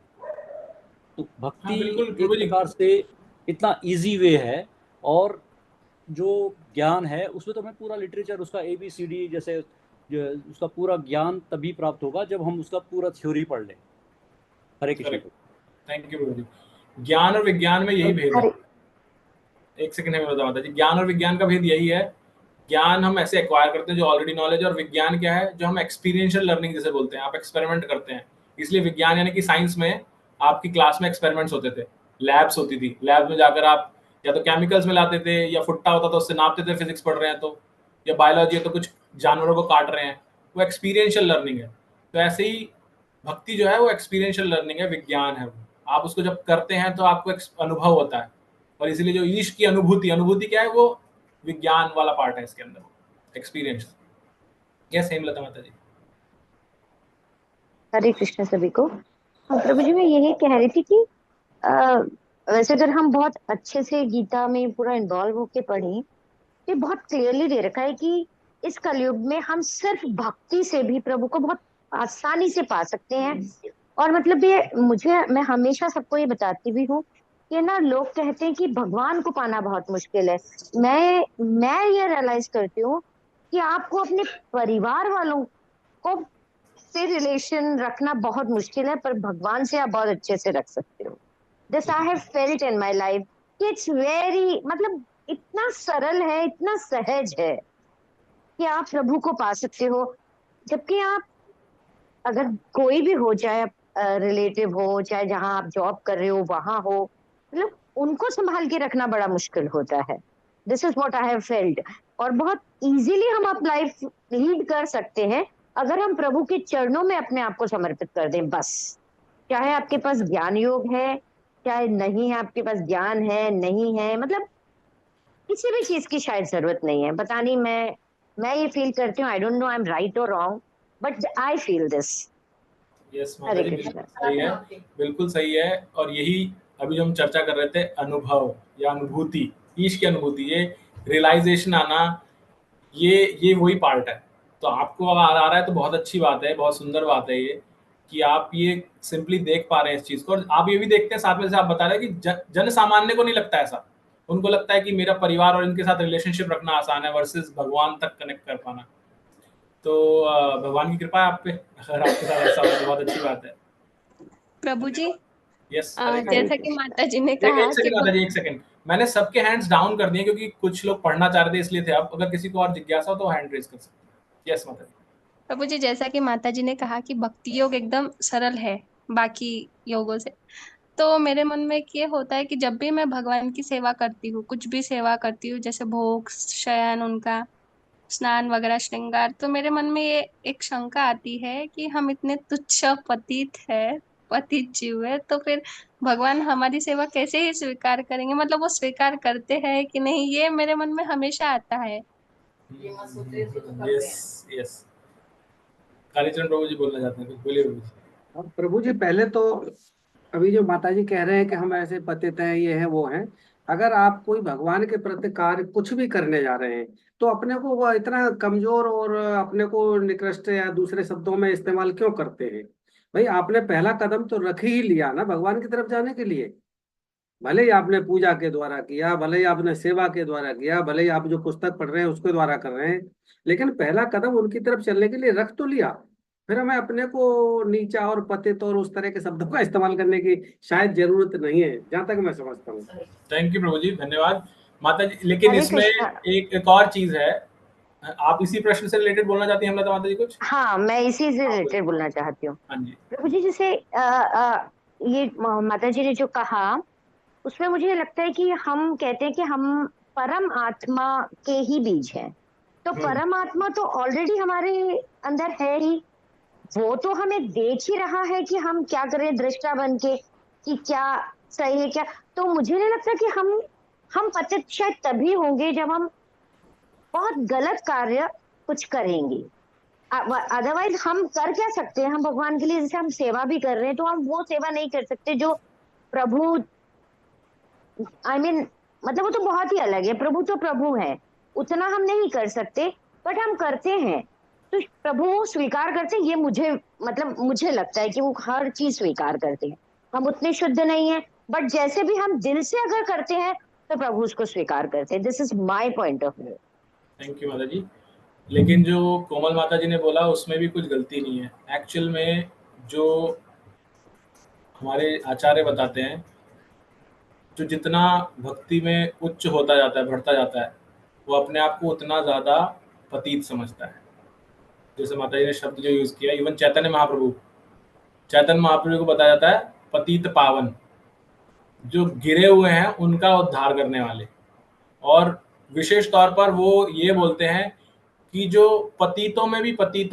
तो भक्ति एक प्रकार से इतना इजी वे है, और जो ज्ञान है उसमें तो हमें पूरा लिटरेचर, उसका ABCD जैसे उसका पूरा ज्ञान तभी प्राप्त होगा जब हम उसका पूरा थ्योरी पढ़ लें। हरे कृष्ण। थैंक यू प्रभु जी। ज्ञान और विज्ञान में यही भेद है। एक सेकंड में बताऊं माता जी, ज्ञान और विज्ञान का भेद यही है। ज्ञान हम ऐसे एक्वायर करते हैं जो ऑलरेडी नॉलेज, और विज्ञान क्या है, जो हम एक्सपीरियंशियल लर्निंग जैसे बोलते हैं, आप एक्सपेरिमेंट करते हैं। इसलिए विज्ञान यानी कि साइंस में आपकी क्लास में एक्सपेरिमेंट्स होते थे, लैब्स होती थी, लैब में जाकर आप या तो केमिकल्स मिलाते थे, या फुट्टा होता था उससे नापते थे, फिजिक्स पढ़ रहे हैं तो, या बायोलॉजी है तो कुछ जानवरों को काट रहे हैं, वो एक्सपीरियंशियल लर्निंग है। तो ऐसे ही भक्ति जो है वो एक्सपीरियंशियल लर्निंग है, विज्ञान है। आप उसको जब करते हैं तो आपको अनुभव होता है, और इसीलिए जो ईश की अनुभूति क्या है, वो विज्ञान वाला पार्ट है इसके अंदर, एक्सपीरियंस। यस हेमलता माता जी। हरे कृष्ण सभी को। प्रभु जी, मैं यही कह रही थी कि वैसे अगर हम बहुत अच्छे से गीता में पूरा इन्वॉल्व होके पढ़ें, ये बहुत क्लियरली दे रखा है कि इस कलयुग में हम सिर्फ भक्ति से भी प्रभु को बहुत आसानी से पा सकते हैं। और मतलब ये मैं हमेशा सबको ये बताती भी हूँ कि ना, लोग कहते हैं कि भगवान को पाना बहुत मुश्किल है। मैं ये रियलाइज करती हूँ कि आपको अपने परिवार वालों को से रिलेशन रखना बहुत मुश्किल है, पर भगवान से आप बहुत अच्छे से रख सकते हो। This I have felt in my life. It's very, मतलब इतना सरल है, इतना सहज है कि आप प्रभु को पा सकते हो। जबकि आप अगर कोई भी हो, चाहे रिलेटिव हो, चाहे जहां आप जॉब कर रहे हो वहां हो, मतलब उनको संभाल के रखना बड़ा मुश्किल होता है। This is what I have felt. और बहुत इजीली हम आप लाइफ लीड कर सकते हैं अगर हम प्रभु के चरणों में अपने आप को समर्पित कर दें। बस, चाहे आपके पास ज्ञान योग है, चाहे नहीं है, आपके पास ज्ञान है नहीं है, मतलब किसी भी चीज की शायद जरूरत नहीं है। पता नहीं, मैं ये फील करती हूँ, I don't know I am right और wrong, but I feel this. Yes माता जी, बिल्कुल सही है, बिल्कुल सही है। और यही अभी जो हम चर्चा कर रहे थे, अनुभव या अनुभूति, ईश की अनुभूति, ये रियलाइजेशन आना, ये वही पार्ट है। तो आपको आ रहा है तो बहुत अच्छी बात है, बहुत सुंदर बात है ये, कि आप ये सिंपली देख पा रहे हैं इस चीज को। और आप ये भी देखते हैं साथ में, जैसे आप बता रहे हैं कि जन सामान्य को नहीं लगता ऐसा, उनको लगता है कि मेरा परिवार और इनके साथ रिलेशनशिप रखना आसान है वर्सेस भगवान तक कनेक्ट कर पाना। तो भगवान की कृपा है आप पे, अगर आपके साथ ऐसा हो तो बहुत अच्छी बात है। प्रभु जी, यस, जैसा कि माता जी ने कहा एक सेकंड, मैंने सबके हैंड्स डाउन कर दिए क्योंकि कुछ लोग पढ़ना चाह रहे थे, इसलिए थे। आप अगर किसी को और जिज्ञासा हो तो हैंड रेज कर सकते हैं। यस माता जी। प्रभु जी, जैसा कि माता जी ने कहा कि भक्ति योग एकदम सरल है बाकी योगों से, तो मेरे मन में ये होता है कि जब भी मैं भगवान की सेवा करती हूँ, कुछ भी सेवा करती हूँ, जैसे भोग, शयन, उनका स्नान वगैरह, श्रृंगार, तो मेरे मन में ये एक शंका आती है कि हम इतने तुच्छ पतित जीव है, तो फिर भगवान हमारी सेवा कैसे ही स्वीकार करेंगे? मतलब वो स्वीकार करते हैं कि नहीं, ये मेरे मन में हमेशा आता है। यस यस, कालीचरण प्रभु जी बोलना चाहते हैं, बोलिए प्रभु जी। प्रभु जी, पहले तो अभी जो माता जी कह रहे हैं कि हम ऐसे पतित हैं, ये हैं वो हैं, अगर आप कोई भगवान के प्रति कार्य कुछ भी करने जा रहे हैं तो अपने को वो इतना कमजोर और अपने को निकृष्ट या दूसरे शब्दों में इस्तेमाल क्यों करते हैं? भाई, आपने पहला कदम तो रख ही लिया ना भगवान की तरफ जाने के लिए। भले ही आपने पूजा के द्वारा किया, भले ही आपने सेवा के द्वारा किया, भले ही आप जो पुस्तक पढ़ रहे हैं उसके द्वारा कर रहे हैं, लेकिन पहला कदम उनकी तरफ चलने के लिए रख तो लिया। फिर हमें अपने को नीचा और पतित और उस तरह के शब्दों का इस्तेमाल करने की शायद जरूरत नहीं है, जहां तक मैं समझता हूँ। थैंक यू प्रभु जी, धन्यवाद माता जी। लेकिन इसमें एक और चीज है, आप इसी प्रश्न से रिलेटेड बोलना चाहती हैं हेमलता माता जी कुछ? हाँ, मैं इसी से रिलेटेड बोलना चाहती हूँ। हाँ जी प्रभु जी, जैसे ये माता जी ने जो कहा, उसमें मुझे लगता है कि हम कहते हैं कि हम परम आत्मा के ही बीज हैं, तो परम आत्मा तो ऑलरेडी हमारे अंदर है ही, वो तो हमें देख ही रहा है कि हम क्या करें दृष्टा बन के, कि क्या सही है क्या। तो मुझे नहीं लगता कि हम पतित शायद तभी होंगे जब हम बहुत गलत कार्य कुछ करेंगे। अदरवाइज हम कर क्या सकते हैं? हम भगवान के लिए जैसे हम सेवा भी कर रहे हैं, तो हम वो सेवा नहीं कर सकते जो प्रभु, मतलब वो तो बहुत ही अलग है। प्रभु तो प्रभु है, उतना हम नहीं कर सकते, बट हम करते हैं तो प्रभु स्वीकार करते हैं। ये मुझे लगता है कि वो हर चीज स्वीकार करते हैं। हम उतने शुद्ध नहीं है, बट जैसे भी हम दिल से अगर करते हैं तो प्रभु उसको स्वीकार करते हैं। This is my point of view. Thank you माता जी। लेकिन जो कोमल माता जी ने बोला उसमें भी कुछ गलती नहीं है। एक्चुअल में जो हमारे आचार्य बताते हैं, जो जितना भक्ति में उच्च होता जाता है, बढ़ता जाता है, वो अपने आप को उतना ज़्यादा पतित समझता है। जैसे माता जी ने शब्द जो यूज़ किया, इवन चैतन्य महाप्रभु को बताया जाता है पतित पावन, जो गिरे हुए हैं उनका उद्धार करने वाले। और विशेष तौर पर वो ये बोलते हैं कि जो पतितों में भी पतित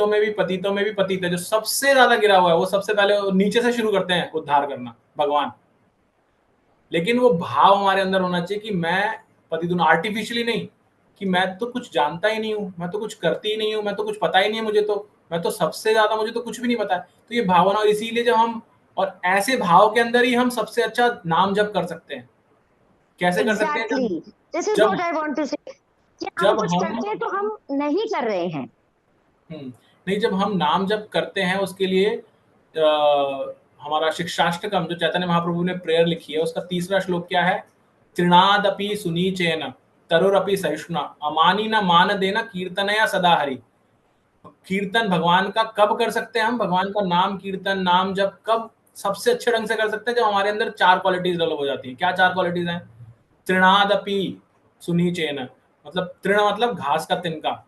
है, जो सबसे ज्यादा गिरा हुआ है, वो सबसे पहले नीचे से शुरू करते हैं उद्धार करना, भगवान। लेकिन वो भाव हमारे अंदर होना चाहिए कि मैं पतित हूं, आर्टिफिशियली नहीं, कि मैं तो कुछ जानता ही नहीं हूँ, मैं तो कुछ करती ही नहीं हूँ, मैं तो कुछ पता ही नहीं है मुझे, तो मैं तो सबसे ज्यादा, मुझे तो कुछ भी नहीं पता है। तो ये भावना, और इसीलिए जब हम, और ऐसे भाव के अंदर ही हम सबसे अच्छा नाम जप कर सकते हैं। कैसे कर सकते हैं? This is what I want to say, कि हम कुछ करते हैं तो हम नहीं कर रहे हैं। नहीं, जब हम नाम जप करते हैं, उसके लिए हमारा शिक्षाष्टकम जो चैतन्य महाप्रभु ने प्रेयर लिखी है, उसका 3रा श्लोक क्या है? तृणादपि सुनीचेन तरुरपि सहिष्णुना अमानी न मान देना कीर्तनया सदा हरि। कीर्तन भगवान का कब कर सकते हैं हम? भगवान का नाम कीर्तन, नाम जब कब सबसे अच्छे ढंग से कर सकते हैं? जब हमारे अंदर 4 क्वालिटीज डेवलप हो जाती हैं। क्या 4 क्वालिटीज हैं? तृणादपि सुनीचेन, मतलब तृण मतलब घास का तिनका।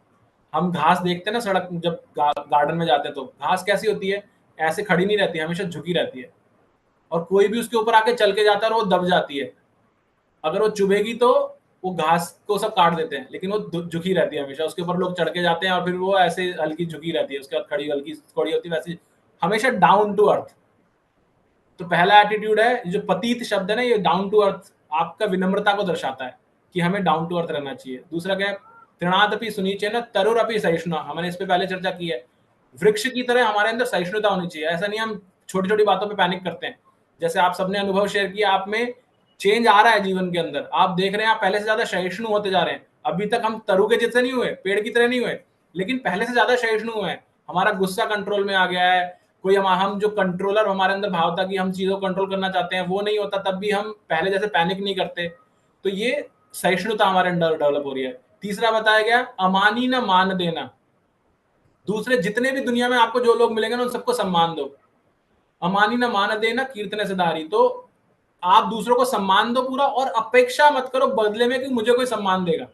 हम घास देखते हैं ना सड़क, जब गार्डन में जाते हैं तो घास कैसी होती है? ऐसे खड़ी नहीं रहती है, हमेशा झुकी रहती है, और कोई भी उसके ऊपर आके चल के जाता है और वो दब जाती है। अगर वो चुभेगी तो वो घास को सब काट देते हैं, लेकिन वो झुकी रहती है हमेशा। उसके ऊपर लोग चढ़ के जाते हैं और फिर वो ऐसे हल्की झुकी रहती है, उसके बाद खड़ी हल्की थोड़ी होती है, वैसे हमेशा डाउन टू अर्थ। तो पहला एटीट्यूड है, जो पतित शब्द है ना, ये डाउन टू अर्थ, आपका विनम्रता को दर्शाता है कि हमें डाउन टू अर्थ रहना चाहिए। दूसरा क्या है? तृणादपि सुनीचे न तरुरपि सहिष्णुना, हमने इस पे पहले चर्चा की है। वृक्ष की तरह हमारे अंदर सहिष्णुता होनी चाहिए। ऐसा नहीं हम छोटी छोटी बातों पे पैनिक करते हैं। जैसे आप सबने अनुभव शेयर किया, आप में चेंज आ रहा है जीवन के अंदर, आप देख रहे हैं आप पहले से ज्यादा सहिष्णु होते जा रहे हैं। अभी तक हम तरु के जैसे नहीं हुए, पेड़ की तरह नहीं हुए, लेकिन पहले से ज्यादा सहिष्णु हुए हैं। हमारा गुस्सा कंट्रोल में आ गया है। कोई हम जो कंट्रोलर हमारे अंदर भाव था कि हम चीजों को कंट्रोल करना चाहते हैं, वो नहीं होता, तब भी हम पहले जैसे पैनिक नहीं करते। तो ये सहिष्णुता हमारे अंदर डेवलप हो रही है। तीसरा बताया गया, अमानी न मान देना, दूसरे जितने भी दुनिया में आपको जो लोग मिलेंगे ना, उन सबको सम्मान दो। अमानी न मान देना कीर्तन से दारी, तो आप दूसरों को सम्मान दो पूरा, और अपेक्षा मत करो बदले में कि मुझे कोई सम्मान देगा।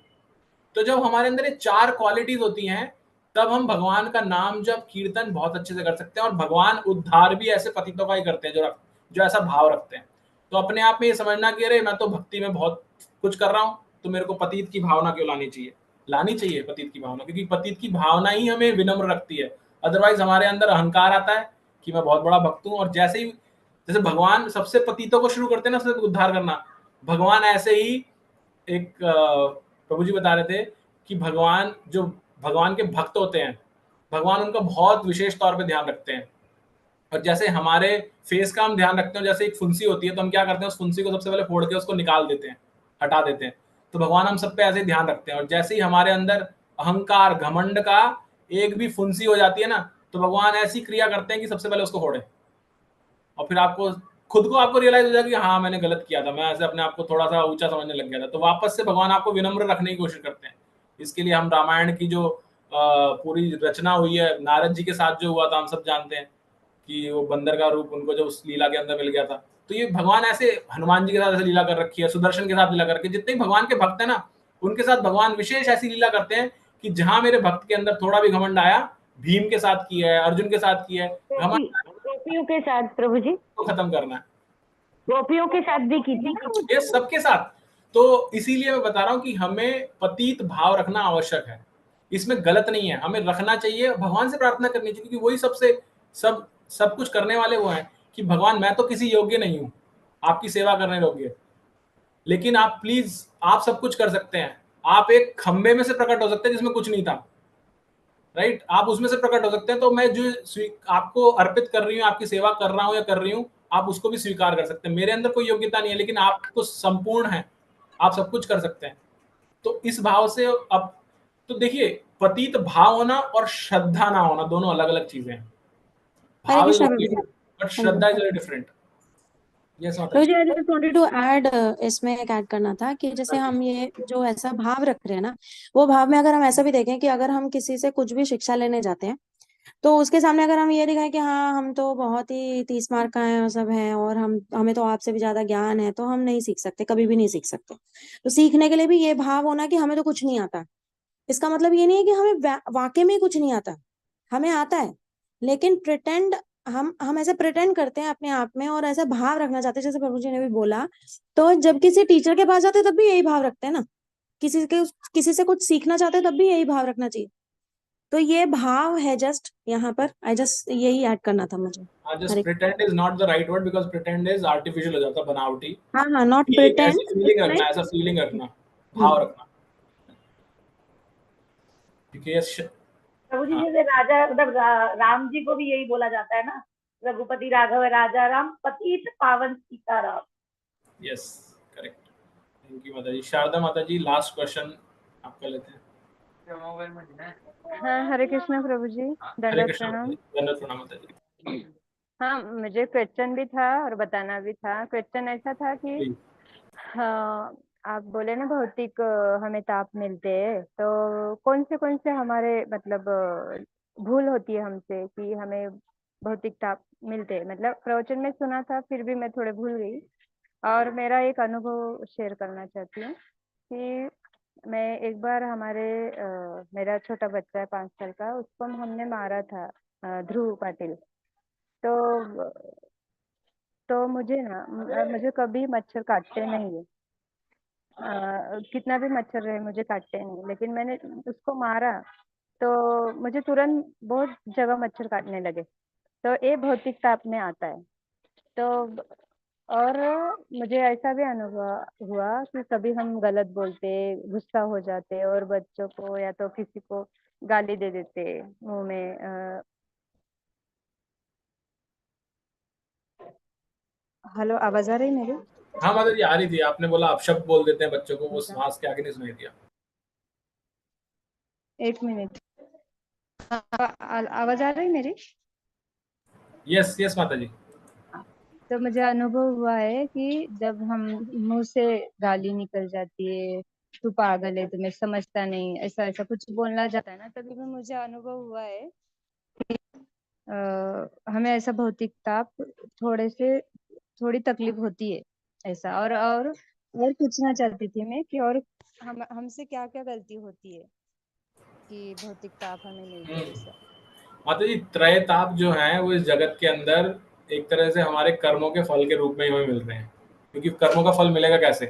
तो जब हमारे अंदर ये 4 क्वालिटीज होती हैं, तब हम भगवान का नाम जब कीर्तन बहुत अच्छे से कर सकते हैं। और भगवान उद्धार भी ऐसे पतितों का ही करते हैं जो ऐसा भाव रखते हैं। तो अपने आप में ये समझना कि अरे मैं तो भक्ति में बहुत कुछ कर रहा हूँ, तो मेरे को पतित की भावना क्यों लानी चाहिए पतित की भावना, क्योंकि पतित की भावना ही हमें विनम्र रखती है। अदरवाइज हमारे अंदर अहंकार आता है कि मैं बहुत बड़ा भक्त हूँ, और जैसे भगवान सबसे पतितों को शुरू करते हैं ना सबसे उद्धार करना, भगवान ऐसे ही एक प्रभु जी बता रहे थे कि भगवान के भक्त होते हैं, भगवान उनका बहुत विशेष तौर पे ध्यान रखते हैं। और जैसे हमारे फेस का हम ध्यान रखते हैं, जैसे एक फुंसी होती है तो हम क्या करते हैं, उस फुंसी को सबसे पहले फोड़ के उसको निकाल देते हैं, हटा देते हैं। तो भगवान हम सब पे ऐसे ही ध्यान रखते हैं। और जैसे ही हमारे अंदर अहंकार घमंड का एक भी फुंसी हो जाती है ना, तो भगवान ऐसी क्रिया करते हैं कि सबसे पहले उसको फोड़े, और फिर आपको रियलाइज हो जाएगा कि हाँ मैंने गलत किया था, मैं ऐसे अपने आप को थोड़ा सा ऊंचा समझने लग गया था। तो वापस से भगवान आपको विनम्र रखने की कोशिश करते हैं। इसके लिए हम रामायण की जो पूरी रचना हुई है, नारद जी के साथ जो हुआ था हम सब जानते हैं कि वो बंदर का रूप उनको जो उस लीला के अंदर मिल गया था। तो ये भगवान ऐसे हनुमान जी के साथ ऐसे लीला कर रखी है, सुदर्शन के साथ लीला कर रखी है। जितने भगवान के भक्त है ना, उनके साथ भगवान विशेष ऐसी लीला करते हैं कि जहां मेरे भक्त के अंदर थोड़ा भी घमंड आया, भीम के साथ किया है, अर्जुन के साथ किया है, गोपियों के साथ प्रभु जी तो खत्म करना है, गोपियों के साथ भी की थी, ये सबके साथ। तो इसीलिए मैं बता रहा हूँ कि हमें पतित भाव रखना आवश्यक है, इसमें गलत नहीं है, हमें रखना चाहिए, भगवान से प्रार्थना करनी चाहिए, क्योंकि वही सब कुछ करने वाले वो हैं कि भगवान मैं तो किसी योग्य नहीं हूँ आपकी सेवा करने योग्य, लेकिन आप प्लीज आप सब कुछ कर सकते हैं। आप एक खंबे में से प्रकट हो सकते हैं जिसमें कुछ नहीं था, राइट, आप उसमें से प्रकट हो सकते हैं। तो मैं जो आपको अर्पित कर रही हूँ, आपकी सेवा कर रहा हूँ या कर रही हूँ, आप उसको भी स्वीकार कर सकते हैं। मेरे अंदर कोई योग्यता नहीं है, लेकिन आप तो संपूर्ण है, आप सब कुछ कर सकते हैं। तो इस भाव से अब तो देखिए, पतित भाव होना और श्रद्धा ना होना दोनों अलग अलग चीजें हैं। भाव इज बट श्रद्धा इज वेरी डिफरेंट। यस मुझे I just wanted to add, इसमें एक ऐड करना था कि जैसे हम ये जो ऐसा भाव रख रहे हैं ना, वो भाव में अगर हम ऐसा भी देखें कि अगर हम किसी से कुछ भी शिक्षा लेने जाते हैं, तो उसके सामने अगर हम ये दिखाएं कि हाँ हम तो बहुत ही 30 मार्क का है और सब है, और हमें तो आपसे भी ज्यादा ज्ञान है, तो हम नहीं सीख सकते, कभी भी नहीं सीख सकते। तो सीखने के लिए भी ये भाव होना कि हमें तो कुछ नहीं आता। इसका मतलब ये नहीं है कि हमें वाकई में कुछ नहीं आता, हमें आता है, लेकिन प्रिटेंड हम ऐसे प्रिटेंड करते हैं अपने आप में, और ऐसा भाव रखना चाहते हैं, जैसे प्रभु जी ने भी बोला। तो जब किसी टीचर के पास जाते हैं तब भी यही भाव रखते हैं ना, किसी से कुछ सीखना चाहते हैं तब भी यही भाव रखना चाहिए। तो ये भाव है जस्ट यहाँ पर, आई जस्ट यही ऐड करना था मुझे। just pretend is not the right word, because pretend is artificial हो जाता है, बनावटी। हाँ, not pretend, ऐसी फीलिंग रखना, ऐसा फीलिंग रखना, भाव रखना। प्रभु जी जैसे राजा, मतलब राम जी को भी यही बोला जाता है ना, रघुपति राघव राजा राम, पतित पावन Sita Ram. Yes, correct. Thank you माता जी। शारदा माता जी, लास्ट क्वेश्चन आपका लेते हैं। हाँ, हरे कृष्ण प्रभु जी, दंडवत प्रणाम। दंडवत प्रणाम माता जी। हाँ, मुझे क्वेश्चन भी था और बताना भी था। क्वेश्चन ऐसा था कि हाँ, आप बोले ना भौतिक हमें ताप मिलते हैं, तो कौन से हमारे मतलब भूल होती है हमसे कि हमें भौतिक ताप मिलते हैं। मतलब प्रवचन में सुना था, फिर भी मैं थोड़े भूल गई, और मेरा एक अनुभव शेयर करना चाहती हूँ कि मैं एक बार मेरा छोटा बच्चा है 5 साल का, उसको हमने मारा था, ध्रुव पाटिल। तो मुझे कभी मच्छर काटते नहीं है, कितना भी मच्छर रहे मुझे काटते नहीं, लेकिन मैंने उसको मारा तो मुझे तुरंत बहुत जगह मच्छर काटने लगे। तो ये भौतिक ताप में आता है। तो और मुझे ऐसा भी अनुभव हुआ कि कभी हम गलत बोलते, गुस्सा हो जाते और बच्चों को या तो किसी को गाली दे देते मुंह में। हेलो, आवाज आ रही मेरी? हाँ माता जी, आ रही थी। आपने बोला आप शब्द बोल देते हैं बच्चों को, वो सांस के आगे नहीं सुनाई दिया। 1 मिनट, आवाज आ रही मेरी? यस यस माता जी। तो मुझे अनुभव हुआ है कि जब हम मुंह से गाली निकल जाती है, तू पागल है, तुम्हें समझता नहीं, ऐसा कुछ बोलना जाता है ना, तभी भी मुझे अनुभव हुआ है कि हमें ऐसा भौतिक ताप थोड़ी तकलीफ होती है ऐसा। और पूछना चाहती थी मैं कि और हमसे क्या क्या गलती होती है कि भौतिक ताप हमें मिलता है ऐसा। माता जी, त्रय ताप जो है वो इस जगत के अंदर एक तरह से हमारे कर्मों के फल के रूप में ही हमें मिल रहे हैं। क्योंकि कर्मों का फल मिलेगा कैसे?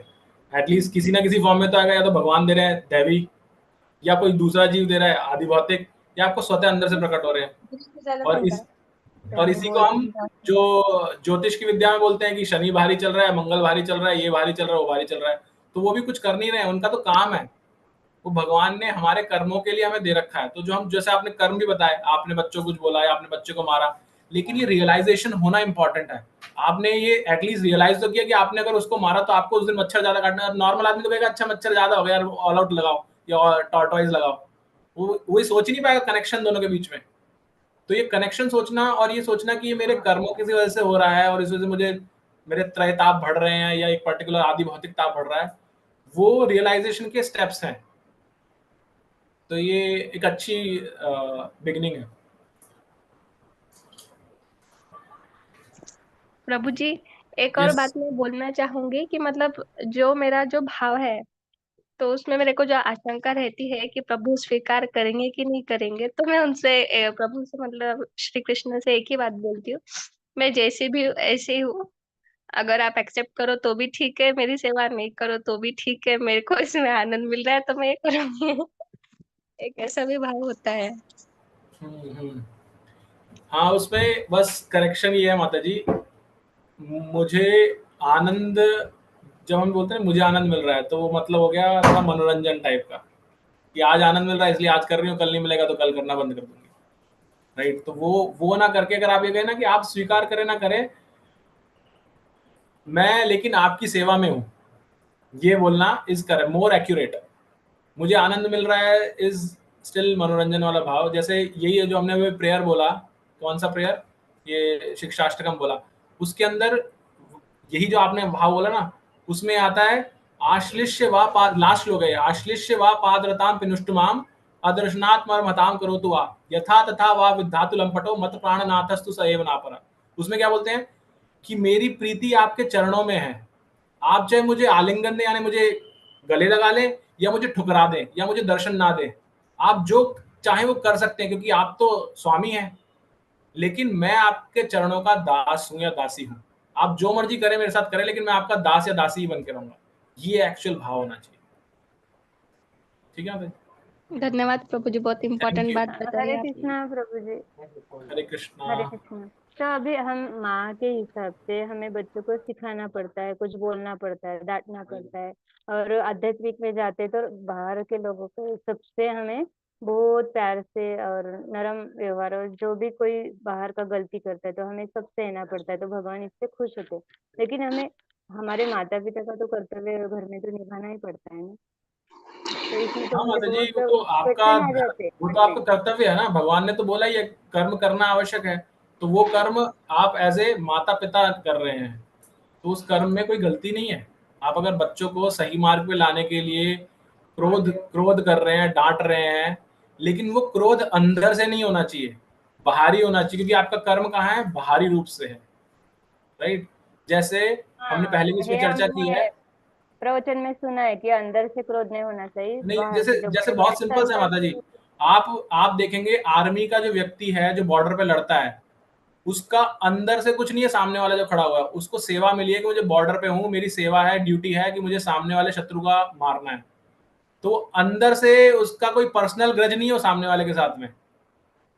एटलीस्ट किसी ना किसी फॉर्म में तो आएगा, या तो भगवान दे रहे हैं दैवी, या कोई दूसरा जीव दे रहा है आदि भौतिक, या आपको स्वतः अंदर से प्रकट हो रहे हैं। और इसी को हम जो ज्योतिष की विद्या में बोलते हैं कि शनि भारी चल रहा है, मंगल भारी चल रहा है, ये भारी चल रहा है, वो भारी चल रहा है, तो वो भी कुछ कर नहीं रहे हैं, उनका तो काम है। वो भगवान ने हमारे कर्मों के लिए हमें दे रखा है। तो जो हम, जैसे आपने कर्म भी बताए, आपने बच्चों को कुछ बोला या आपने बच्चे को मारा, लेकिन ये रियलाइजेशन होना इंपॉर्टेंट है। आपने ये एटलीस्ट रियलाइज तो किया कि आपने अगर उसको मारा तो आपको उस दिन मच्छर ज्यादा काटना है। नॉर्मल आदमी तो कहेगा अच्छा मच्छर ज्यादा हो गया यार, ऑल आउट लगाओ या टॉर्टवाइज लगाओ, वो सोच ही नहीं पाएगा कनेक्शन दोनों के बीच में। तो ये कनेक्शन सोचना और ये सोचना कि ये मेरे कर्मों की वजह से हो रहा है और इस वजह से मुझे मेरे त्रयताप बढ़ रहे हैं या एक पर्टिकुलर आदि भौतिक ताप बढ़ रहा है, वो रियलाइजेशन के स्टेप्स हैं। तो ये एक अच्छी बिगिनिंग है। प्रभु जी, एक और बात मैं बोलना चाहूंगी कि मतलब जो मेरा जो भाव है, तो उसमें मेरे को जो आशंका रहती है कि प्रभु स्वीकार करेंगे कि नहीं करेंगे, तो मैं उनसे प्रभु से मतलब श्री कृष्ण से एक ही बात बोलती हूँ, मैं जैसी भी हूँ ऐसे ही हूँ, अगर आप एक्सेप्ट करो तो भी ठीक है, मेरी सेवा नहीं करो तो भी ठीक है, मेरे को इसमें आनंद मिल रहा है तो मैं ये करूंगी। एक ऐसा भी भाव होता है। हाँ, उसमें बस करेक्शन ये है माता जी, मुझे आनंद, जब हम बोलते हैं मुझे आनंद मिल रहा है, तो वो मतलब हो गया थोड़ा मनोरंजन टाइप का, कि आज आनंद मिल रहा है इसलिए आज कर रही हूँ, कल नहीं मिलेगा तो कल करना बंद कर दूंगी, राइट? तो वो ना करके, अगर आप ये कहें ना कि आप स्वीकार करें ना करें, मैं लेकिन आपकी सेवा में हूँ, ये बोलना इज कर मोर एक्यूरेट। मुझे आनंद मिल रहा है इज स्टिल मनोरंजन वाला भाव। जैसे यही है जो हमने अभी प्रेयर बोला, कौन सा प्रेयर, ये शिक्षाष्टकम बोला, उसके अंदर यही जो आपने भाव बोला ना, उसमें आता है आश्लिष्य वा पाद, लास्ट हो गए, आश्लिष्य वा पादरताम पिनुष्टुमाम अदर्शनात् मरमताम करोतु वा यथा तथा वा विद्धातु लंपटो मत प्राणनाथस्तु स एव नापरा। उसमें क्या बोलते हैं कि मेरी प्रीति आपके चरणों में है, आप चाहे मुझे आलिंगन दें, यानी मुझे गले लगा लें, या मुझे ठुकरा दें, या मुझे दर्शन ना दें, आप जो चाहे वो कर सकते हैं, क्योंकि आप तो स्वामी हैं, लेकिन मैं आपके चरणों का दास हूं या दासी हूं। आप जो मर्जी करें मेरे साथ करें, लेकिन मैं आपका दास या दासी ही बन के रहूंगा। ये एक्चुअल भाव होना चाहिए। ठीक है भाई, धन्यवाद प्रभु जी, बहुत इम्पोर्टेंट बात बताई हरे आपने। कृष्णा प्रभु जी। हरे कृष्णा। हरे कृष्णा। तो अभी हम माँ के हिसाब से हमें बच्चों को सिखाना पड़ता है, कुछ बोलना पड़ता है, डांटना पड़ता है, और आध्यात्मिक में जाते तो बाहर के लोगों को सबसे हमें बहुत प्यार से और नरम व्यवहार, और जो भी कोई बाहर का गलती करता है तो हमें सब सहना पड़ता है, तो भगवान इससे खुश होते हैं। लेकिन हमें हमारे माता पिता का तो कर्तव्य घर में तो निभाना ही पड़ता है ना। तो इसमें तो हाँ मुझे माता जी, बहुत वो तो आपका क्वेश्चन आ जाते हैं। वो तो आपका कर्तव्य है ना, भगवान ने तो बोला ही है कर्म करना आवश्यक है, तो वो कर्म आप एज ए माता पिता कर रहे हैं, तो उस कर्म में कोई गलती नहीं है। आप अगर बच्चों को सही मार्ग पे लाने के लिए क्रोध कर रहे हैं, डांट रहे हैं, लेकिन वो क्रोध अंदर से नहीं होना चाहिए, बाहरी होना चाहिए, क्योंकि आपका कर्म कहाँ है, बाहरी रूप से है, राइट? जैसे हमने पहले भी इसमें चर्चा की है, प्रवचन में सुना है कि अंदर से क्रोध नहीं होना चाहिए, नहीं, बाहर से जो जैसे बहुत सिंपल है माता जी, आप देखेंगे आर्मी का जो व्यक्ति है जो बॉर्डर पे लड़ता है, उसका अंदर से कुछ नहीं है, सामने वाला जो खड़ा हुआ है उसको सेवा मिली है कि मुझे बॉर्डर पे हूँ, मेरी सेवा है, ड्यूटी है कि मुझे सामने वाले शत्रु का मारना है, तो अंदर से उसका कोई पर्सनल ग्रज नहीं है वो सामने वाले के साथ में।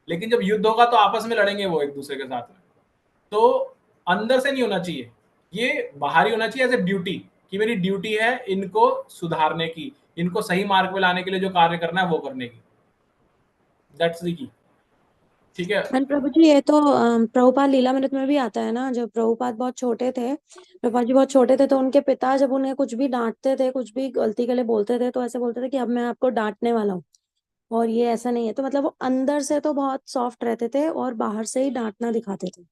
लेकिन जब युद्ध होगा तो आपस में लड़ेंगे वो एक दूसरे के साथ में, तो अंदर से नहीं होना चाहिए, ये बाहरी होना चाहिए एज ए ड्यूटी, कि मेरी ड्यूटी है इनको सुधारने की, इनको सही मार्ग पे लाने के लिए जो कार्य करना है वो करने की। That's the key. ठीक है। और प्रभु जी, ये तो प्रभुपाद लीलामृत में भी आता है ना, जब प्रभुपाद बहुत छोटे थे, प्रभुपाद जी बहुत छोटे थे, तो उनके पिता जब उन्हें कुछ भी डांटते थे, कुछ भी गलती के लिए बोलते थे, तो ऐसे बोलते थे कि अब मैं आपको डांटने वाला हूँ, और ये ऐसा नहीं है। तो मतलब वो अंदर से तो बहुत सॉफ्ट रहते थे और बाहर से ही डांटना दिखाते थे।